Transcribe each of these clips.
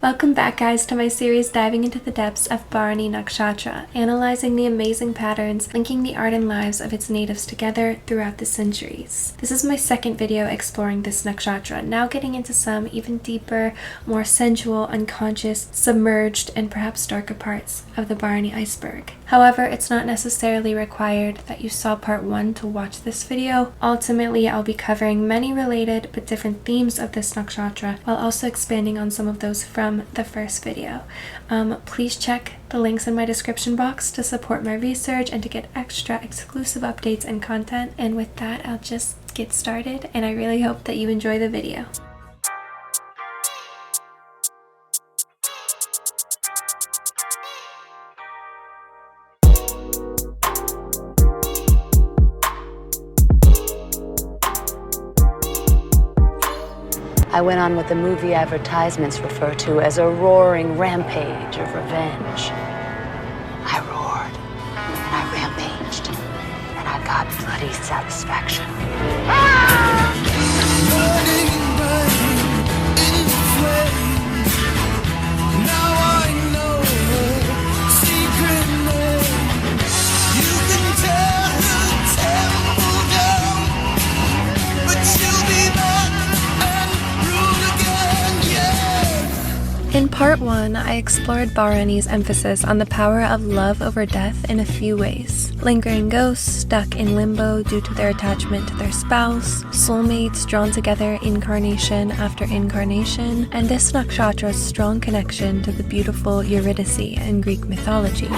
Welcome back, guys, to my series diving into the depths of Bharani Nakshatra, analyzing the amazing patterns linking the art and lives of its natives together throughout the centuries. This is my second video exploring this nakshatra, now getting into some even deeper, more sensual, unconscious, submerged, and perhaps darker parts of the Bharani iceberg. However, it's not necessarily required that you saw part 1 to watch this video. Ultimately, I'll be covering many related but different themes of this nakshatra, while also expanding on some of those from the first video. Please check the links in my description box to support my research and to get extra exclusive updates and content. And with that, I'll just get started, and I really hope that you enjoy the video. I went on what the movie advertisements refer to as a roaring rampage of revenge. I roared, and I rampaged, and I got bloody satisfaction. In part 1, I explored Bharani's emphasis on the power of love over death in a few ways. Lingering ghosts stuck in limbo due to their attachment to their spouse, soulmates drawn together incarnation after incarnation, and this nakshatra's strong connection to the beautiful Eurydice in Greek mythology.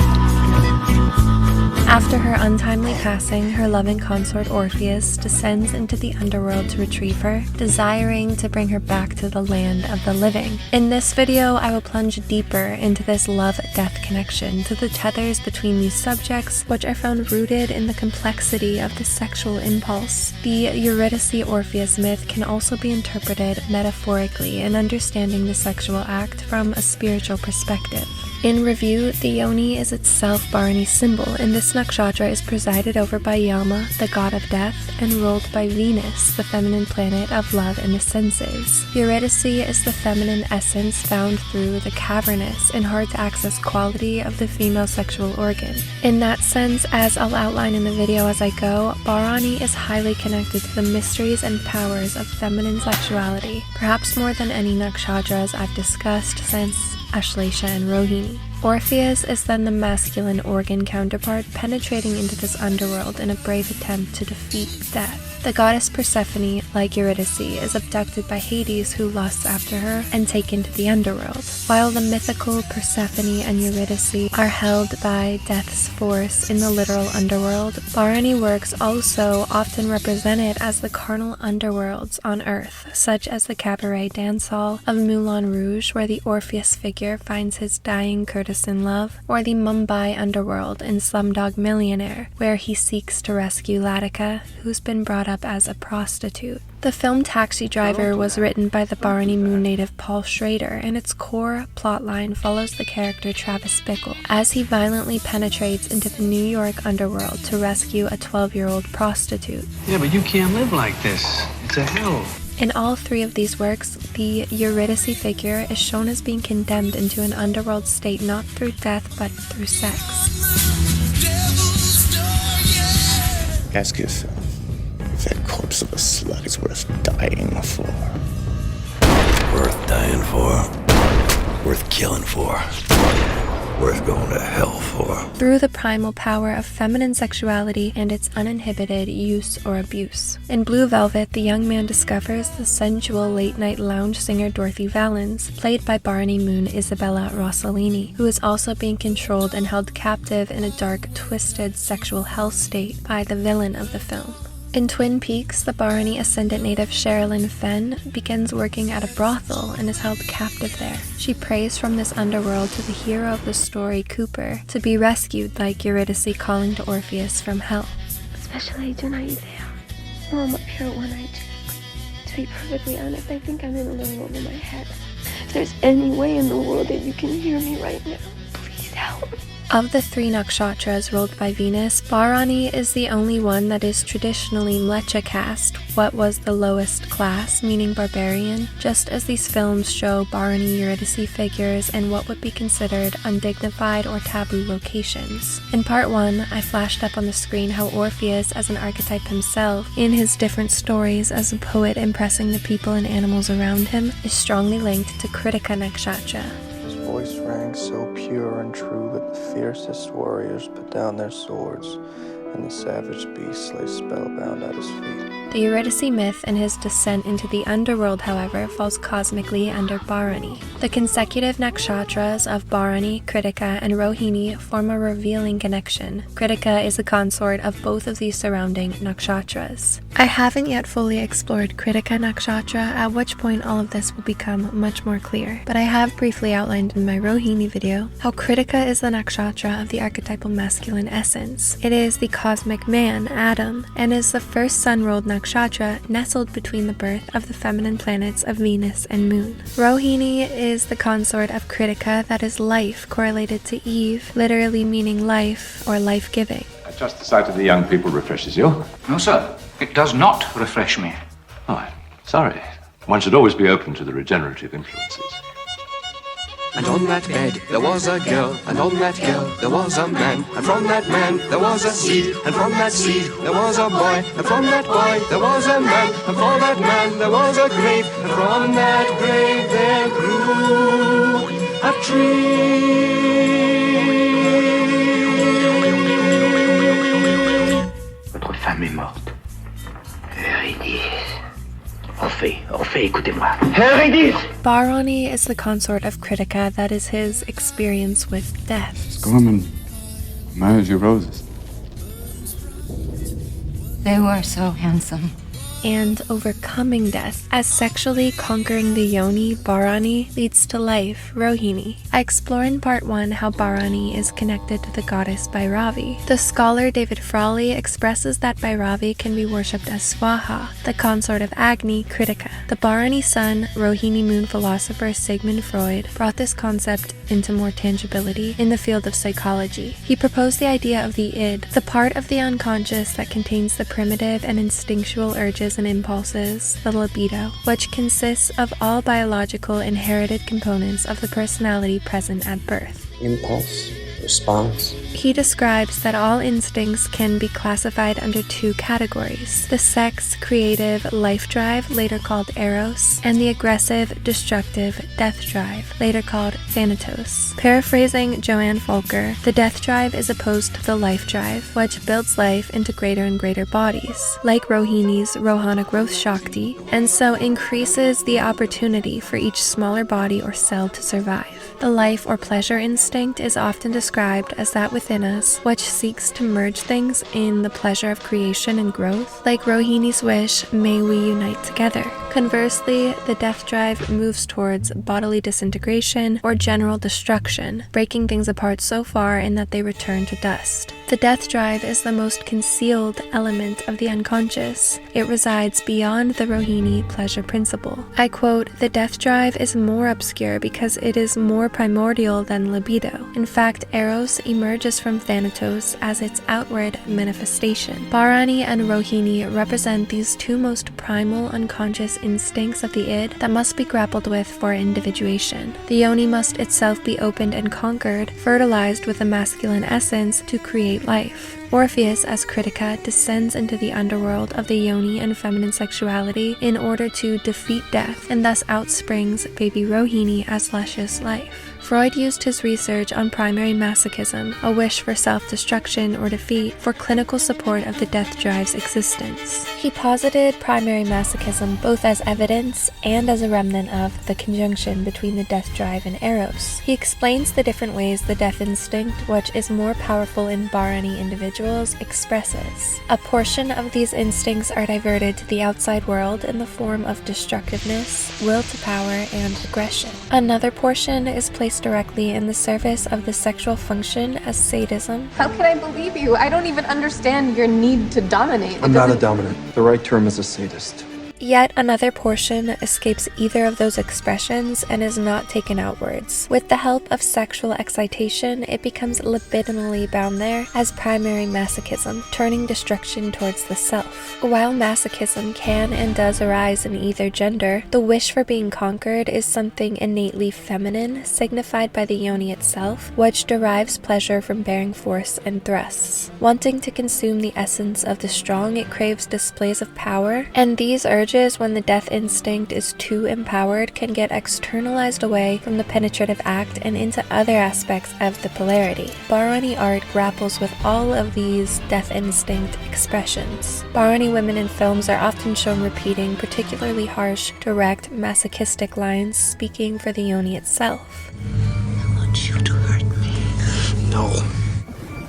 After her untimely passing, her loving consort Orpheus descends into the underworld to retrieve her, desiring to bring her back to the land of the living. In this video, I will plunge deeper into this love-death connection, to the tethers between these subjects, which are found rooted in the complexity of the sexual impulse. The Eurydice-Orpheus myth can also be interpreted metaphorically in understanding the sexual act from a spiritual perspective. In review, the yoni is itself Bharani's symbol, and this nakshatra is presided over by Yama, the god of death, and ruled by Venus, the feminine planet of love and the senses. Eurydice is the feminine essence found through the cavernous and hard-to-access quality of the female sexual organ. In that sense, as I'll outline in the video as I go, Bharani is highly connected to the mysteries and powers of feminine sexuality, perhaps more than any nakshatras I've discussed since Ashlesha and Rohini. Orpheus is then the masculine organ counterpart, penetrating into this underworld in a brave attempt to defeat death. The goddess Persephone, like Eurydice, is abducted by Hades, who lusts after her, and taken to the underworld. While the mythical Persephone and Eurydice are held by death's force in the literal underworld, Bharani works also often represented as the carnal underworlds on earth, such as the cabaret dance hall of Moulin Rouge, where the Orpheus figure finds his dying courtesan love, or the Mumbai underworld in Slumdog Millionaire, where he seeks to rescue Latika, who's been brought up as a prostitute. The film Taxi Driver was written by the Bharani Moon native Paul Schrader, and its core plotline follows the character Travis Bickle as he violently penetrates into the New York underworld to rescue a 12-year-old prostitute. Yeah, but you can't live like this. It's a hell. In all three of these works, the Eurydice figure is shown as being condemned into an underworld state not through death but through sex. Ask yourself, if that corpse of a slut is worth dying for. Worth dying for. Worth killing for. Worth going to hell for. Through the primal power of feminine sexuality and its uninhibited use or abuse. In Blue Velvet, the young man discovers the sensual late-night lounge singer Dorothy Valens, played by Bharani Moon Isabella Rossellini, who is also being controlled and held captive in a dark, twisted sexual hell state by the villain of the film. In Twin Peaks, the Bharani ascendant native Sherilyn Fenn begins working at a brothel and is held captive there. She prays from this underworld to the hero of the story, Cooper, to be rescued like Eurydice calling to Orpheus from hell. Special Agent Isaiah. I'm up here at 196. To be perfectly honest, I think I'm in a little over my head. If there's any way in the world that you can hear me right now, please help. Of the 3 nakshatras ruled by Venus, Bharani is the only one that is traditionally Mlecha caste, what was the lowest class, meaning barbarian, just as these films show Bharani Eurydice figures in what would be considered undignified or taboo locations. In part 1, I flashed up on the screen how Orpheus, as an archetype himself, in his different stories as a poet impressing the people and animals around him, is strongly linked to Kritika nakshatra. His voice rang so pure and true that the fiercest warriors put down their swords, and the savage beasts lay spellbound at his feet. The Eurydice myth and his descent into the underworld, however, falls cosmically under Bharani. The consecutive nakshatras of Bharani, Kritika, and Rohini form a revealing connection. Kritika is a consort of both of these surrounding nakshatras. I haven't yet fully explored Kritika nakshatra, at which point all of this will become much more clear, but I have briefly outlined in my Rohini video how Kritika is the nakshatra of the archetypal masculine essence. It is the cosmic man, Adam, and is the first sun-ruled nakshatra nestled between the birth of the feminine planets of Venus and Moon. Rohini is the consort of Kritika, that is life, correlated to Eve, literally meaning life or life-giving. I trust the sight of the young people refreshes you. No, sir. It does not refresh me. Oh, I'm sorry. One should always be open to the regenerative influences. And on that bed there was a girl, and on that girl there was a man, and from that man there was a seed, and from that seed there was a boy, and from that boy there was a man, and for that man there was a grave, and from that grave there grew a tree. Votre femme est morte. Eurydice. Orphée, écoutez-moi. Eurydice! Bharani is the consort of Kritika, that is his experience with death. Just go home and manage your roses. They were so handsome. And overcoming death, as sexually conquering the yoni, Bharani, leads to life, Rohini. I explore in part 1 how Bharani is connected to the goddess Bhairavi. The scholar David Frawley expresses that Bhairavi can be worshipped as Swaha, the consort of Agni, Kritika. The Bharani sun, Rohini moon philosopher Sigmund Freud brought this concept into more tangibility in the field of psychology. He proposed the idea of the id, the part of the unconscious that contains the primitive and instinctual urges and impulses, the libido, which consists of all biological inherited components of the personality present at birth. Impulse, response. He describes that all instincts can be classified under 2 categories: the sex, creative, life drive, later called eros, and the aggressive, destructive, death drive, later called thanatos. Paraphrasing Joanne Folker, the death drive is opposed to the life drive, which builds life into greater and greater bodies, like Rohini's Rohana growth Shakti, and so increases the opportunity for each smaller body or cell to survive. The life or pleasure instinct is often described as that within us, which seeks to merge things in the pleasure of creation and growth, like Rohini's wish, may we unite together. Conversely, the death drive moves towards bodily disintegration or general destruction, breaking things apart so far in that they return to dust. The death drive is the most concealed element of the unconscious. It resides beyond the Rohini pleasure principle. I quote, "The death drive is more obscure because it is more primordial than libido. In fact, eros emerges from thanatos as its outward manifestation." Bharani and Rohini represent these 2 most primal unconscious instincts of the id that must be grappled with for individuation. The yoni must itself be opened and conquered, fertilized with a masculine essence to create life. Orpheus, as Kritika, descends into the underworld of the yoni and feminine sexuality in order to defeat death, and thus outsprings baby Rohini as luscious life. Freud used his research on primary masochism, a wish for self-destruction or defeat, for clinical support of the death drive's existence. He posited primary masochism both as evidence and as a remnant of the conjunction between the death drive and eros. He explains the different ways the death instinct, which is more powerful in Bharani individuals, expresses. A portion of these instincts are diverted to the outside world in the form of destructiveness, will to power, and aggression. Another portion is placed directly in the service of the sexual function as sadism. How can I believe you? I don't even understand your need to dominate. I'm not a dominant. The right term is a sadist. Yet another portion escapes either of those expressions and is not taken outwards. With the help of sexual excitation, it becomes libidinally bound there as primary masochism, turning destruction towards the self. While masochism can and does arise in either gender, the wish for being conquered is something innately feminine, signified by the yoni itself, which derives pleasure from bearing force and thrusts. Wanting to consume the essence of the strong, it craves displays of power, and these urges, when the death instinct is too empowered, can get externalized away from the penetrative act and into other aspects of the polarity. Barani art grapples with all of these death instinct expressions. Barani women in films are often shown repeating particularly harsh, direct, masochistic lines speaking for the yoni itself. I want you to hurt me. No.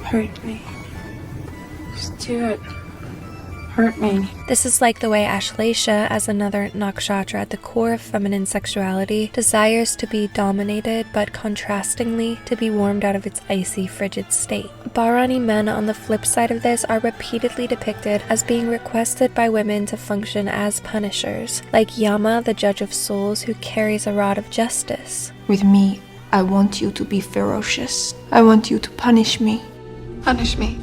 Hurt me. Just do it. Hurt me. This is like the way Ashlesha, as another nakshatra at the core of feminine sexuality, desires to be dominated, but contrastingly, to be warmed out of its icy, frigid state. Barani men on the flip side of this are repeatedly depicted as being requested by women to function as punishers, like Yama, the judge of souls who carries a rod of justice. With me, I want you to be ferocious. I want you to punish me. Punish me.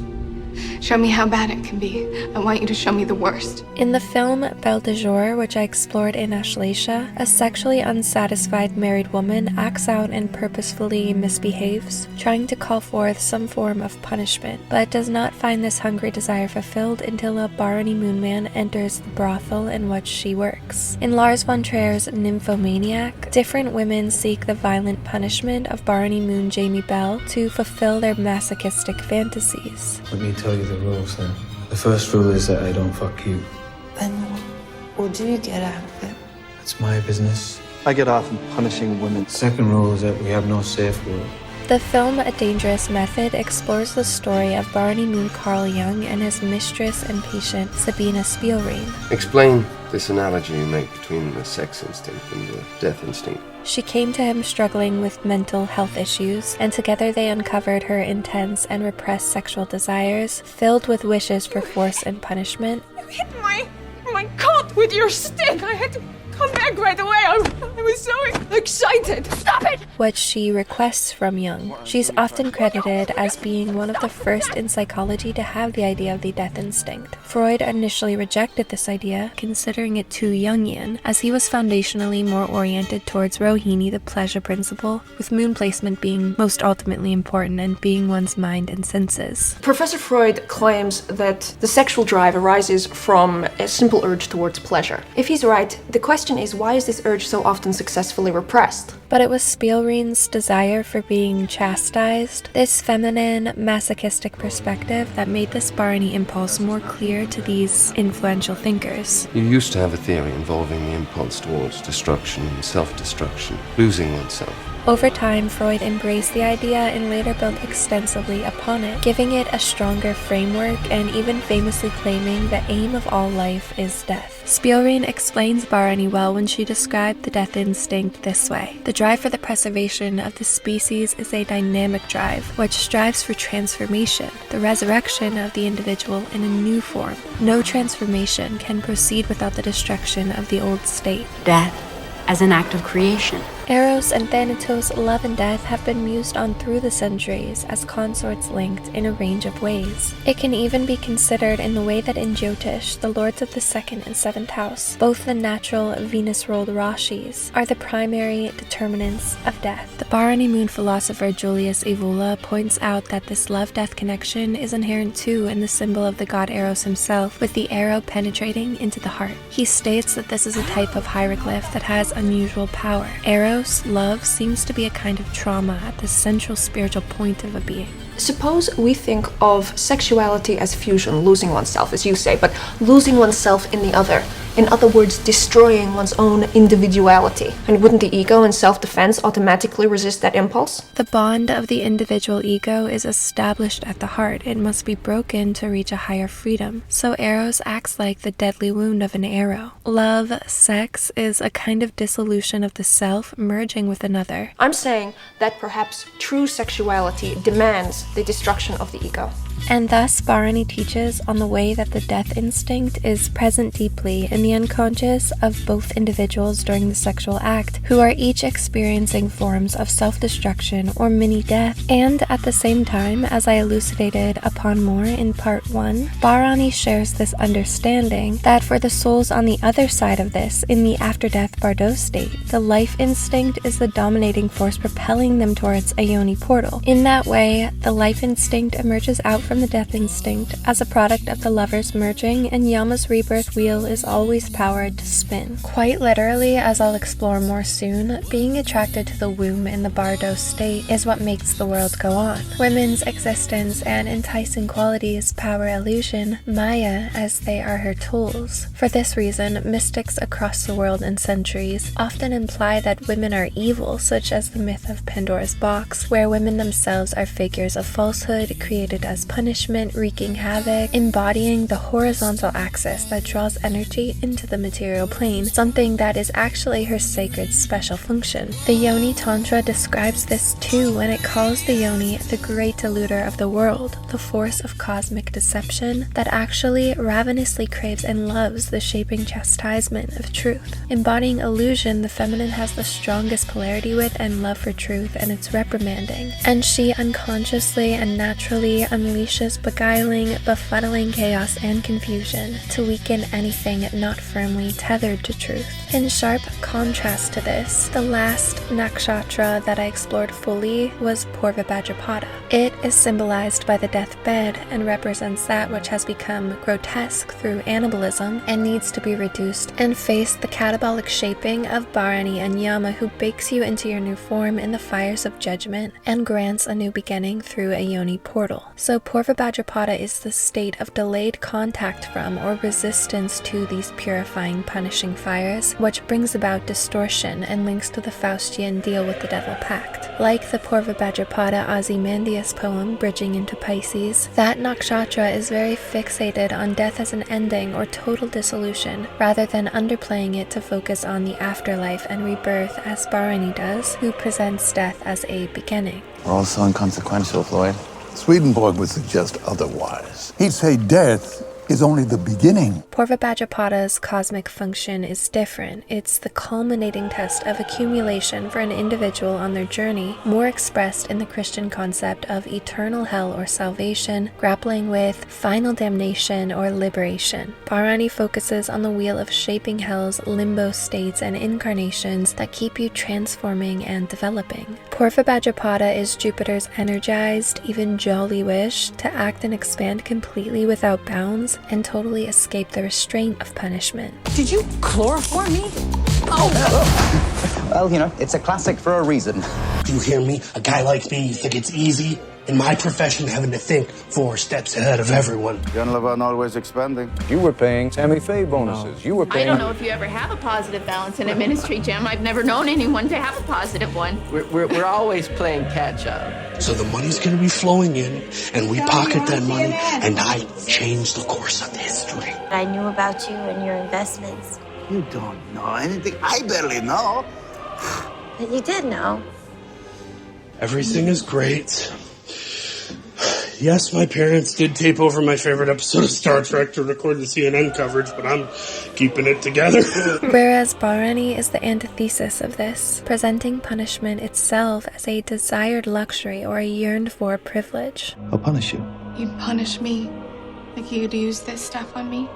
Show me how bad it can be. I want you to show me the worst. In the film Belle de Jour, which I explored in Ashlesha, a sexually unsatisfied married woman acts out and purposefully misbehaves, trying to call forth some form of punishment, but does not find this hungry desire fulfilled until a Barani moon man enters the brothel in which she works. In Lars von Trier's Nymphomaniac, different women seek the violent punishment of Barani moon Jamie Bell to fulfill their masochistic fantasies. Let me tell you the rules then. The first rule is that I don't fuck you. Then what do you get out of it? That's my business. I get off on punishing women. Second rule is that we have no safe word. The film A Dangerous Method explores the story of Barani moon Carl Jung and his mistress and patient Sabina Spielrein. Explain this analogy you make between the sex instinct and the death instinct. She came to him struggling with mental health issues, and together they uncovered her intense and repressed sexual desires, filled with wishes for force and punishment. You hit my coat with your stick. I had to come back right away. I was so excited. Stop it! Which she requests from Jung. She's often credited as being one of the first in psychology to have the idea of the death instinct. Freud initially rejected this idea, considering it too Jungian, as he was foundationally more oriented towards Rohini, the pleasure principle, with moon placement being most ultimately important and being one's mind and senses. Professor Freud claims that the sexual drive arises from a simple urge towards pleasure. If he's right, the question is, why is this urge so often successfully repressed? But it was Spielrein's desire for being chastised, this feminine, masochistic perspective, that made this Barani impulse more clear to these influential thinkers. You used to have a theory involving the impulse towards destruction and self-destruction, losing oneself. Over time, Freud embraced the idea and later built extensively upon it, giving it a stronger framework and even famously claiming the aim of all life is death. Spielrein explains Barani well when she described the death instinct this way. The drive for the preservation of the species is a dynamic drive, which strives for transformation, the resurrection of the individual in a new form. No transformation can proceed without the destruction of the old state. Death as an act of creation. Eros and Thanatos' love and death have been mused on through the centuries as consorts linked in a range of ways. It can even be considered in the way that in Jyotish, the lords of the second and seventh house, both the natural Venus-ruled Rashis, are the primary determinants of death. The Barani moon philosopher Julius Evola points out that this love-death connection is inherent too in the symbol of the god Eros himself, with the arrow penetrating into the heart. He states that this is a type of hieroglyph that has unusual power. Eros, love, seems to be a kind of trauma at the central spiritual point of a being. Suppose we think of sexuality as fusion, losing oneself, as you say, but losing oneself in the other. In other words, destroying one's own individuality. And wouldn't the ego in self-defense automatically resist that impulse? The bond of the individual ego is established at the heart. It must be broken to reach a higher freedom. So Eros acts like the deadly wound of an arrow. Love, sex, is a kind of dissolution of the self merging with another. I'm saying that perhaps true sexuality demands the destruction of the ego. And thus, Bharani teaches on the way that the death instinct is present deeply in the unconscious of both individuals during the sexual act, who are each experiencing forms of self-destruction or mini-death. And at the same time, as I elucidated upon more in part 1, Bharani shares this understanding that for the souls on the other side of this, in the after-death Bardo state, the life instinct is the dominating force propelling them towards a yoni portal. In that way, the life instinct emerges out from the death instinct as a product of the lovers merging, and Yama's rebirth wheel is always powered to spin. Quite literally, as I'll explore more soon, being attracted to the womb in the Bardo state is what makes the world go on. Women's existence and enticing qualities power illusion, Maya, as they are her tools. For this reason, mystics across the world and centuries often imply that women are evil, such as the myth of Pandora's box, where women themselves are figures of falsehood created as punishment, wreaking havoc, embodying the horizontal axis that draws energy into the material plane, something that is actually her sacred special function. The Yoni Tantra describes this too when it calls the Yoni the great deluder of the world, the force of cosmic deception that actually ravenously craves and loves the shaping chastisement of truth. Embodying illusion, the feminine has the strongest polarity with and love for truth and its reprimanding, and she unconsciously and naturally unleashes beguiling, befuddling chaos and confusion to weaken anything not firmly tethered to truth. In sharp contrast to this, the last nakshatra that I explored fully was Purva Bhadrapada. It is symbolized by the deathbed and represents that which has become grotesque through animalism and needs to be reduced and face the catabolic shaping of Bharani and Yama, who bakes you into your new form in the fires of judgment and grants a new beginning through a yoni portal. So Purva Bhadrapada is the state of delayed contact from or resistance to these purifying, punishing fires, which brings about distortion and links to the Faustian deal with the devil pact. Like the Purva Bhadrapada Ozymandias poem, Bridging into Pisces, that nakshatra is very fixated on death as an ending or total dissolution, rather than underplaying it to focus on the afterlife and rebirth as Bharani does, who presents death as a beginning. We're all so inconsequential, Floyd. Swedenborg would suggest otherwise. He'd say death is only the beginning. Purva Bhadrapada's cosmic function is different. It's the culminating test of accumulation for an individual on their journey, more expressed in the Christian concept of eternal hell or salvation, grappling with final damnation or liberation. Bharani focuses on the wheel of shaping hell's limbo states and incarnations that keep you transforming and developing. Purva Bhadrapada is Jupiter's energized, even jolly wish to act and expand completely without bounds and totally escape the restraint of punishment. Did you chloroform me? Well, you know, it's a classic for a reason. Do you hear me? A guy like me, you think it's easy? In my profession, having to think 4 steps ahead of everyone. Jan Levin always expanding. You were paying Tammy Faye bonuses. You were paying... I don't know if you ever have a positive balance in a ministry, Jim. I've never known anyone to have a positive one. We're always playing catch up. So the money's gonna be flowing in, and we pocket that money, and I change the course of history. I knew about you and your investments. You don't know anything. I barely know. But you did know. Everything is great. Yes, my parents did tape over my favorite episode of Star Trek to record the CNN coverage, but I'm keeping it together. Whereas Bharani is the antithesis of this, presenting punishment itself as a desired luxury or a yearned-for privilege. I'll punish you. You'd punish me? Like you'd use this stuff on me?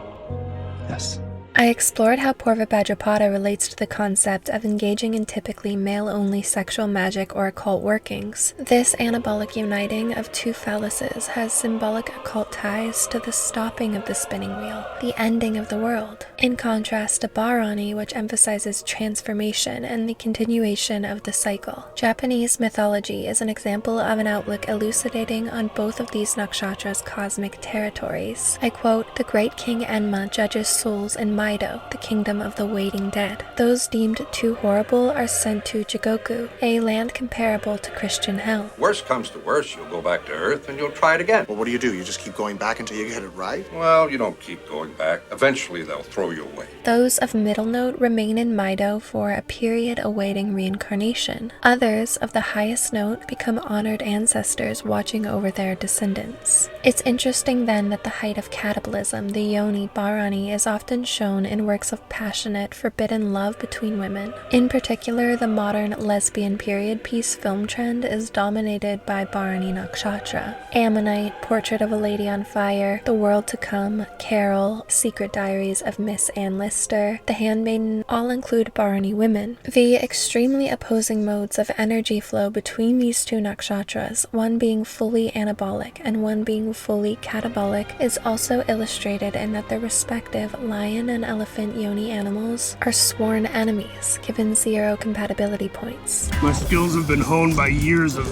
Yes. I explored how Purva Bhadrapada relates to the concept of engaging in typically male-only sexual magic or occult workings. This anabolic uniting of two phalluses has symbolic occult ties to the stopping of the spinning wheel, the ending of the world, in contrast to Bharani, which emphasizes transformation and the continuation of the cycle. Japanese mythology is an example of an outlook elucidating on both of these nakshatra's cosmic territories. I quote, "The great king Enma judges souls in Maido, the kingdom of the waiting dead. Those deemed too horrible are sent to Jigoku, a land comparable to Christian hell. Worst comes to worst, you'll go back to Earth and you'll try it again. Well, what do? You just keep going back until you get it right? Well, you don't keep going back. Eventually, they'll throw you away. Those of middle note remain in Maido for a period awaiting reincarnation. Others of the highest note become honored ancestors watching over their descendants. It's interesting then that the height of cannibalism, the yoni Bharani, is often shown in works of passionate, forbidden love between women. In particular, the modern lesbian period piece film trend is dominated by Bharani Nakshatra. Ammonite, Portrait of a Lady on Fire, The World to Come, Carol, Secret Diaries of Miss Anne Lister, The Handmaiden all include Bharani women. The extremely opposing modes of energy flow between these two nakshatras, one being fully anabolic and one being fully catabolic, is also illustrated in that the respective lion and elephant yoni animals are sworn enemies, given 0 compatibility points. My skills have been honed by years of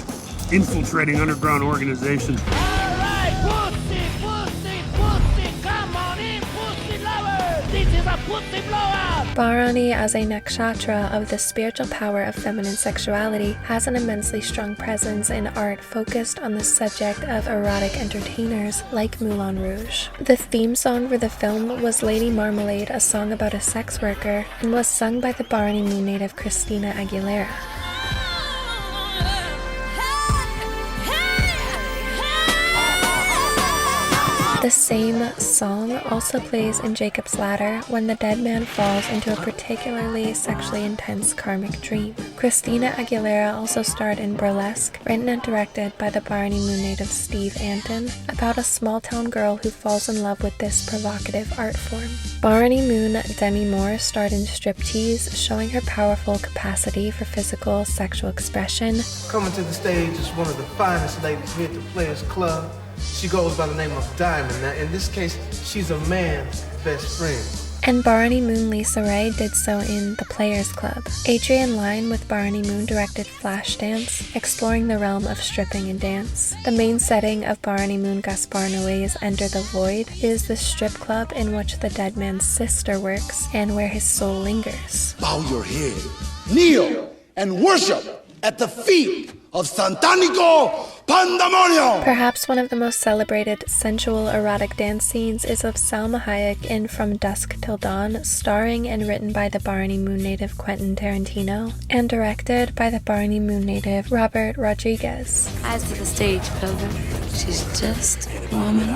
infiltrating underground organizations. Bharani, as a nakshatra of the spiritual power of feminine sexuality, has an immensely strong presence in art focused on the subject of erotic entertainers like Moulin Rouge. The theme song for the film was Lady Marmalade, a song about a sex worker, and was sung by the Bharani Moon native Christina Aguilera. The same song also plays in Jacob's Ladder when the dead man falls into a particularly sexually intense karmic dream. Christina Aguilera also starred in Burlesque, written and directed by the Bharani Moon native Steve Anton, about a small-town girl who falls in love with this provocative art form. Bharani Moon Demi Moore starred in Striptease, showing her powerful capacity for physical sexual expression. Coming to the stage is one of the finest ladies here at the Players Club. She goes by the name of Diamond. Now, in this case, she's a man's best friend. And Bharani Moon Lisa Ray did so in The Players Club. Adrian Lyne with Bharani Moon directed Flashdance, exploring the realm of stripping and dance. The main setting of Bharani Moon Gaspar Noé's Enter the Void is the strip club in which the dead man's sister works and where his soul lingers. Bow your head, kneel, and worship at the feet of Santanico Pandemonium! Perhaps one of the most celebrated sensual erotic dance scenes is of Salma Hayek in From Dusk Till Dawn, starring and written by the Bharani Moon native Quentin Tarantino, and directed by the Bharani Moon native Robert Rodriguez. Eyes to the stage, Pilgrim. She's just a woman.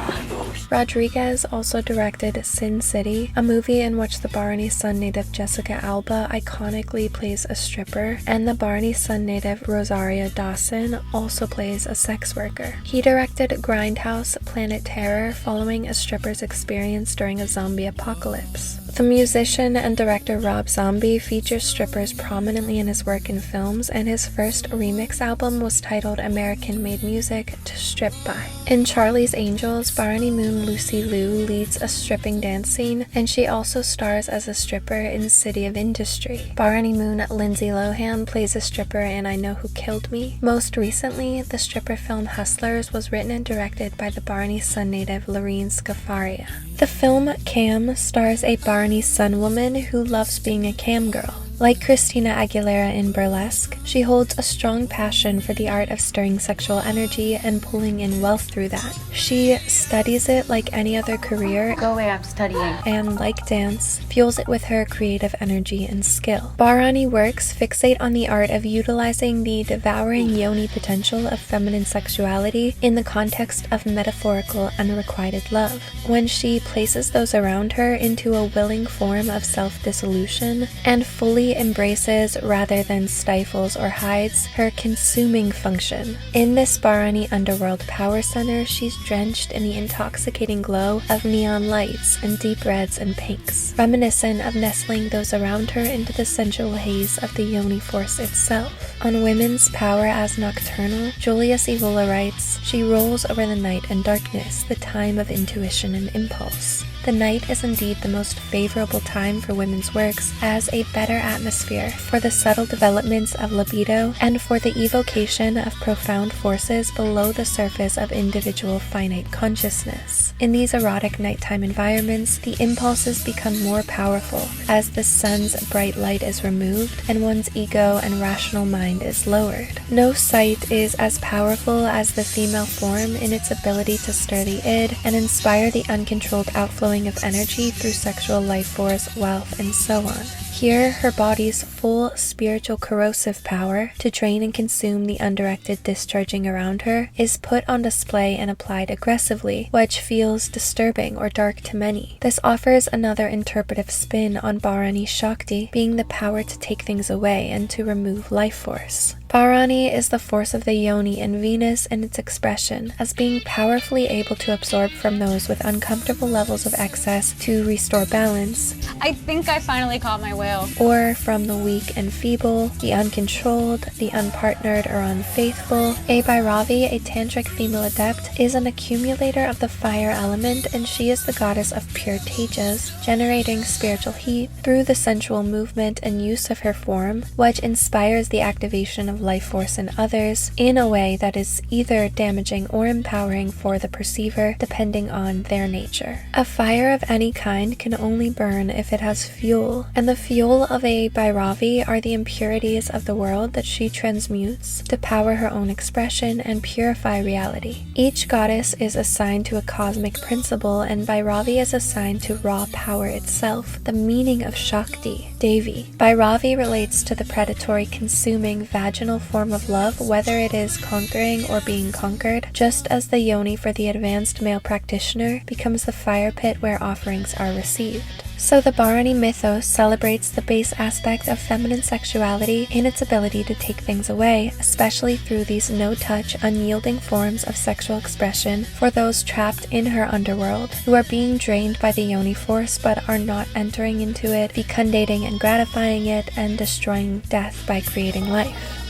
Rodriguez also directed Sin City, a movie in which the Bharani Sun native Jessica Alba iconically plays a stripper, and the Bharani Sun native Rosario Dawson also plays a sex worker. He directed Grindhouse Planet Terror, following a stripper's experience during a zombie apocalypse. The musician and director Rob Zombie features strippers prominently in his work in films, and his first remix album was titled American Made Music to Strip By. In Charlie's Angels, Bharani Moon Lucy Liu leads a stripping dance scene, and she also stars as a stripper in City of Industry. Bharani Moon Lindsay Lohan plays a stripper in I Know Who Killed Me. Most recently, the stripper film Hustlers was written and directed by the Bharani Sun native Lorene Scafaria. The film Cam stars a Bharani Sun woman who loves being a cam girl. Like Christina Aguilera in Burlesque, she holds a strong passion for the art of stirring sexual energy and pulling in wealth through that. She studies it like any other career. Go away, I'm studying. And like dance, fuels it with her creative energy and skill. Bharani works fixate on the art of utilizing the devouring yoni potential of feminine sexuality in the context of metaphorical unrequited love. When she places those around her into a willing form of self-dissolution and fully embraces rather than stifles or hides her consuming function. In this Bharani underworld power center, she's drenched in the intoxicating glow of neon lights and deep reds and pinks, reminiscent of nestling those around her into the sensual haze of the yoni force itself. On women's power as nocturnal, Julius Evola writes, "She rolls over the night and darkness, the time of intuition and impulse. the night is indeed the most favorable time for women's works as a better atmosphere for the subtle developments of libido and for the evocation of profound forces below the surface of individual finite consciousness. In these erotic nighttime environments, the impulses become more powerful as the sun's bright light is removed and one's ego and rational mind is lowered. No sight is as powerful as the female form in its ability to stir the id and inspire the uncontrolled outflowing of energy through sexual life force, wealth, and so on. Here, her body's full spiritual corrosive power to drain and consume the undirected discharging around her is put on display and applied aggressively, which feels disturbing or dark to many. This offers another interpretive spin on Bharani Shakti being the power to take things away and to remove life force. Bharani is the force of the yoni and Venus in its expression, as being powerfully able to absorb from those with uncomfortable levels of excess to restore balance. I think I finally caught my whale. Or from the weak and feeble, the uncontrolled, the unpartnered or unfaithful. A Bhairavi, a tantric female adept, is an accumulator of the fire element, and she is the goddess of pure tejas, generating spiritual heat through the sensual movement and use of her form, which inspires the activation of life force in others in a way that is either damaging or empowering for the perceiver, depending on their nature. A fire of any kind can only burn if it has fuel, and the fuel of a Bhairavi are the impurities of the world that she transmutes to power her own expression and purify reality. Each goddess is assigned to a cosmic principle, and Bhairavi is assigned to raw power itself, the meaning of Shakti, Devi. Bhairavi relates to the predatory, consuming, vaginal form of love, whether it is conquering or being conquered, just as the yoni for the advanced male practitioner becomes the fire pit where offerings are received. So the Bharani mythos celebrates the base aspect of feminine sexuality in its ability to take things away, especially through these no-touch, unyielding forms of sexual expression for those trapped in her underworld, who are being drained by the yoni force but are not entering into it, fecundating and gratifying it, and destroying death by creating life.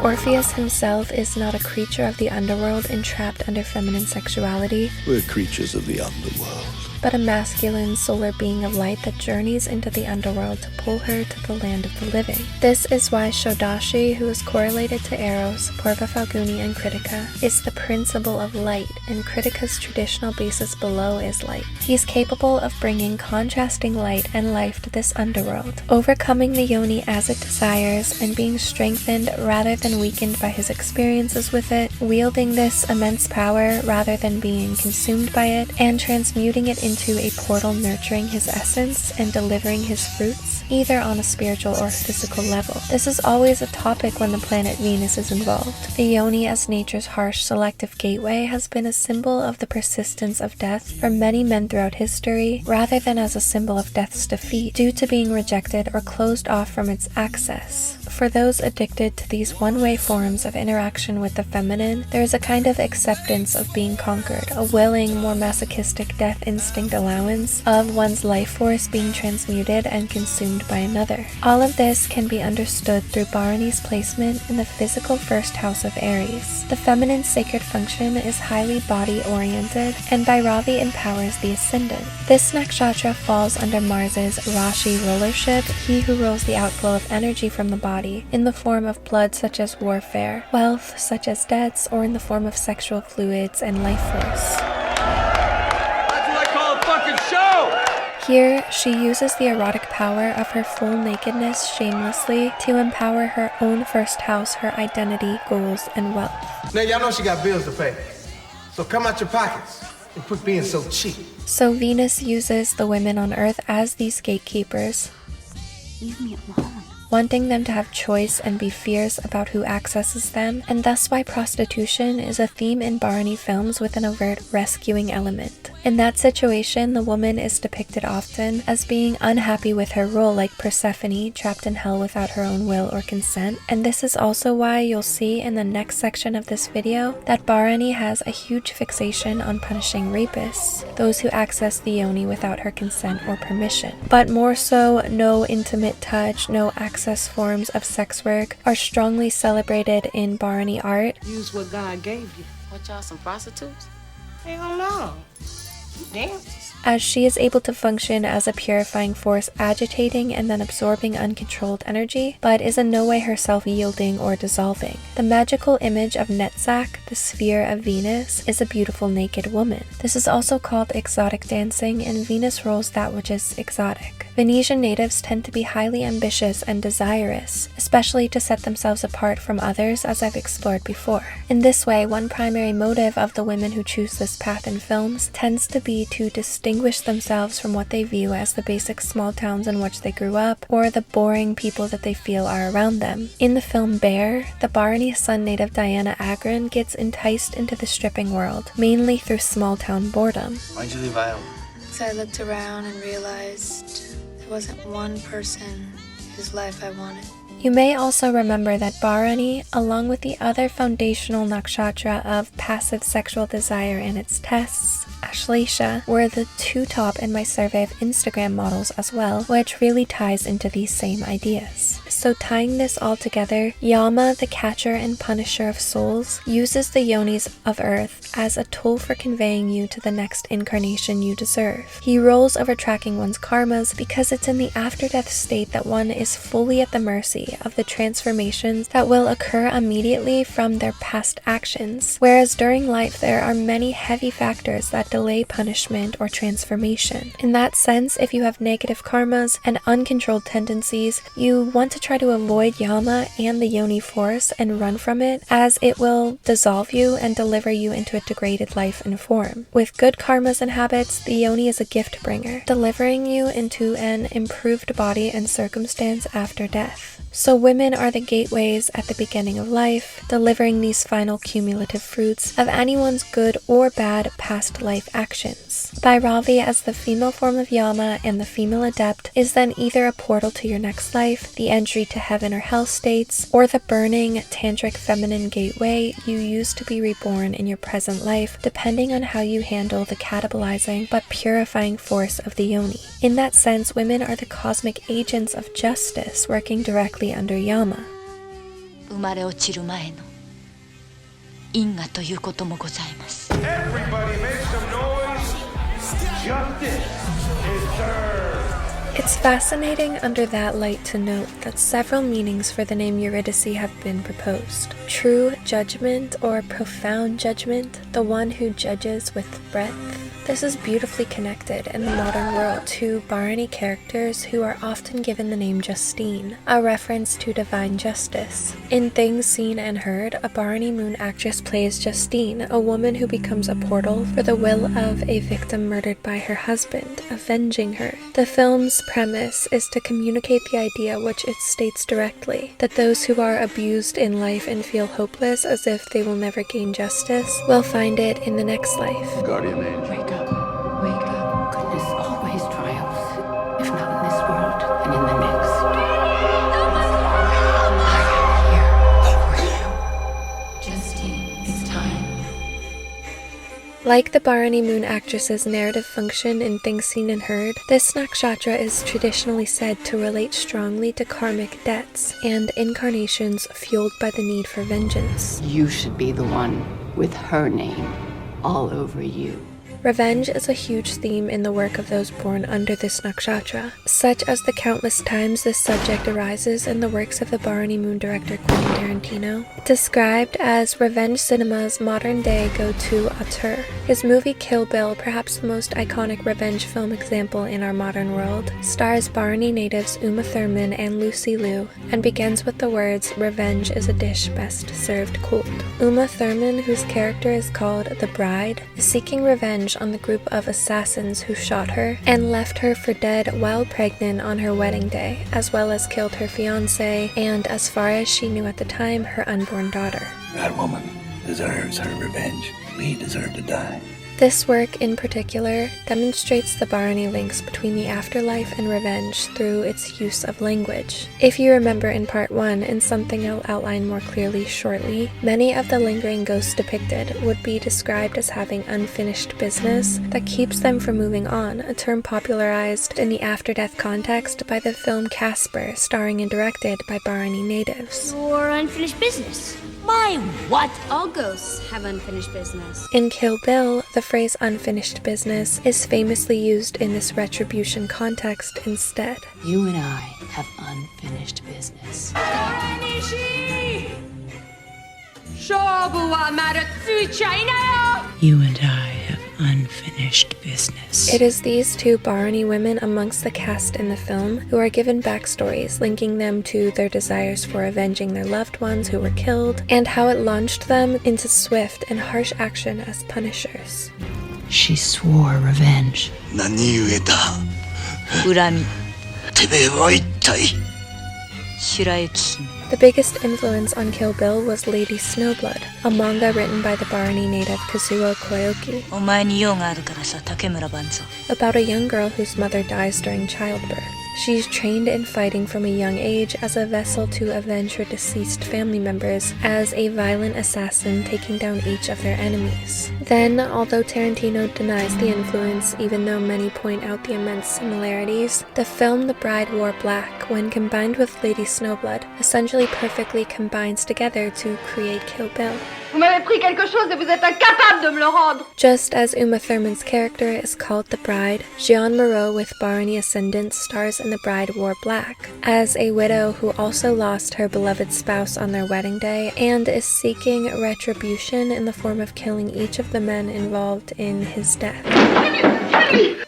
Orpheus himself is not a creature of the underworld entrapped under feminine sexuality. We're creatures of the underworld. But a masculine solar being of light that journeys into the underworld to pull her to the land of the living. This is why Shodashi, who is correlated to Eros, Purva Falguni, and Kritika, is the principle of light, and Kritika's traditional basis below is light. He is capable of bringing contrasting light and life to this underworld, overcoming the yoni as it desires, and being strengthened rather than weakened by his experiences with it, wielding this immense power rather than being consumed by it, and transmuting it into a portal nurturing his essence and delivering his fruits, either on a spiritual or physical level. This is always a topic when the planet Venus is involved. The yoni as nature's harsh selective gateway has been a symbol of the persistence of death for many men throughout history, rather than as a symbol of death's defeat due to being rejected or closed off from its access. For those addicted to these one-way forms of interaction with the feminine, there is a kind of acceptance of being conquered, a willing, more masochistic death instinct allowance of one's life force being transmuted and consumed by another. All of this can be understood through Bharani's placement in the physical first house of Aries. The feminine sacred function is highly body-oriented, and Bhairavi empowers the ascendant. This nakshatra falls under Mars's Rashi rulership, he who rules the outflow of energy from the body in the form of blood such as warfare, wealth such as debts, or in the form of sexual fluids and life force. That's what I call a fucking show! Here, she uses the erotic power of her full nakedness shamelessly to empower her own first house, her identity, goals, and wealth. Now y'all know she got bills to pay, so come out your pockets and quit being so cheap. So Venus uses the women on Earth as these gatekeepers. Leave me alone. Wanting them to have choice and be fierce about who accesses them, and thus why prostitution is a theme in Bharani films with an overt rescuing element. In that situation, the woman is depicted often as being unhappy with her role, like Persephone, trapped in hell without her own will or consent, and this is also why you'll see in the next section of this video that Bharani has a huge fixation on punishing rapists, those who access the yoni without her consent or permission. But more so, no intimate touch, no access forms of sex work are strongly celebrated in Bharani art. Use what God gave you. What y'all, some prostitutes? Hell no. Damn. As she is able to function as a purifying force, agitating and then absorbing uncontrolled energy, but is in no way herself yielding or dissolving. The magical image of Netzach, the sphere of Venus, is a beautiful naked woman. This is also called exotic dancing, and Venus rules that which is exotic. Venetian natives tend to be highly ambitious and desirous, especially to set themselves apart from others, as I've explored before. In this way, one primary motive of the women who choose this path in films tends to be to distinguish themselves from what they view as the basic small towns in which they grew up, or the boring people that they feel are around them. In the film Bear, the Barney Sun native Diana Agron gets enticed into the stripping world, mainly through small town boredom. Why'd you leave Iowa? So I looked around and realized there wasn't one person whose life I wanted. You may also remember that Bharani, along with the other foundational nakshatra of passive sexual desire and its tests, Ashleisha, were the two top in my survey of Instagram models as well, which really ties into these same ideas. So tying this all together, Yama, the catcher and punisher of souls, uses the yonis of Earth as a tool for conveying you to the next incarnation you deserve. He rules over tracking one's karmas because it's in the after-death state that one is fully at the mercy of the transformations that will occur immediately from their past actions, whereas during life there are many heavy factors that delay punishment or transformation. In that sense, if you have negative karmas and uncontrolled tendencies, you want to try to avoid Yama and the Yoni force and run from it, as it will dissolve you and deliver you into a degraded life and form. With good karmas and habits, the Yoni is a gift bringer, delivering you into an improved body and circumstance after death. So women are the gateways at the beginning of life, delivering these final cumulative fruits of anyone's good or bad past life actions. Bhairavi, as the female form of Yama and the female adept, is then either a portal to your next life, the entry to heaven or hell states, or the burning tantric feminine gateway you use to be reborn in your present life, depending on how you handle the catabolizing but purifying force of the Yoni. In that sense, women are the cosmic agents of justice working directly under Yama. 生まれ落ちる前の因果ということもございます。 Everybody make some noise. Justice is served. It's fascinating under that light to note that several meanings for the name Eurydice have been proposed. True judgment or profound judgment, the one who judges with breadth. This is beautifully connected in the modern world to Bharani characters who are often given the name Justine, a reference to divine justice. In Things Seen and Heard, a Bharani Moon actress plays Justine, a woman who becomes a portal for the will of a victim murdered by her husband, avenging her. The film's premise is to communicate the idea, which it states directly, that those who are abused in life and feel hopeless as if they will never gain justice will find it in the next life. Guardian angel. Wake up. Wake up. Goodness always triumphs. If not in this world, then in the next. I am here for you. Justine, it's time. Like the Bharani Moon actress's narrative function in Things Seen and Heard, this nakshatra is traditionally said to relate strongly to karmic debts and incarnations fueled by the need for vengeance. You should be the one with her name all over you. Revenge is a huge theme in the work of those born under this nakshatra, such as the countless times this subject arises in the works of the Bharani Moon director Quentin Tarantino. Described as revenge cinema's modern-day go-to auteur, his movie Kill Bill, perhaps the most iconic revenge film example in our modern world, stars Bharani natives Uma Thurman and Lucy Liu, and begins with the words, "Revenge is a dish best served cold." Uma Thurman, whose character is called the Bride, is seeking revenge on the group of assassins who shot her and left her for dead while pregnant on her wedding day, as well as killed her fiancé and, as far as she knew at the time, her unborn daughter. That woman deserves her revenge. We deserve to die. This work in particular demonstrates the Bharani links between the afterlife and revenge through its use of language. If you remember in part 1, and something I'll outline more clearly shortly, many of the lingering ghosts depicted would be described as having unfinished business that keeps them from moving on, a term popularized in the after-death context by the film Casper, starring and directed by Bharani natives. Your unfinished business? My what? All ghosts have unfinished business. In Kill Bill, the phrase unfinished business is famously used in this retribution context instead. You and I have unfinished business. You and I have unfinished business. It is these two Barney women amongst the cast in the film who are given backstories linking them to their desires for avenging their loved ones who were killed, and how it launched them into swift and harsh action as punishers. She swore revenge. The biggest influence on Kill Bill was Lady Snowblood, a manga written by the Barney native Kazuo Koyoki, about a young girl whose mother dies during childbirth. She's trained in fighting from a young age as a vessel to avenge her deceased family members as a violent assassin, taking down each of their enemies. Then, although Tarantino denies the influence, even though many point out the immense similarities, the film The Bride Wore Black, when combined with Lady Snowblood, essentially perfectly combines together to create Kill Bill. Vous m'avez pris quelque chose et vous êtes incapable de me le rendre. Just as Uma Thurman's character is called The Bride, Jeanne Moreau with Barney ascendant stars in The Bride Wore Black, as a widow who also lost her beloved spouse on their wedding day and is seeking retribution in the form of killing each of the men involved in his death.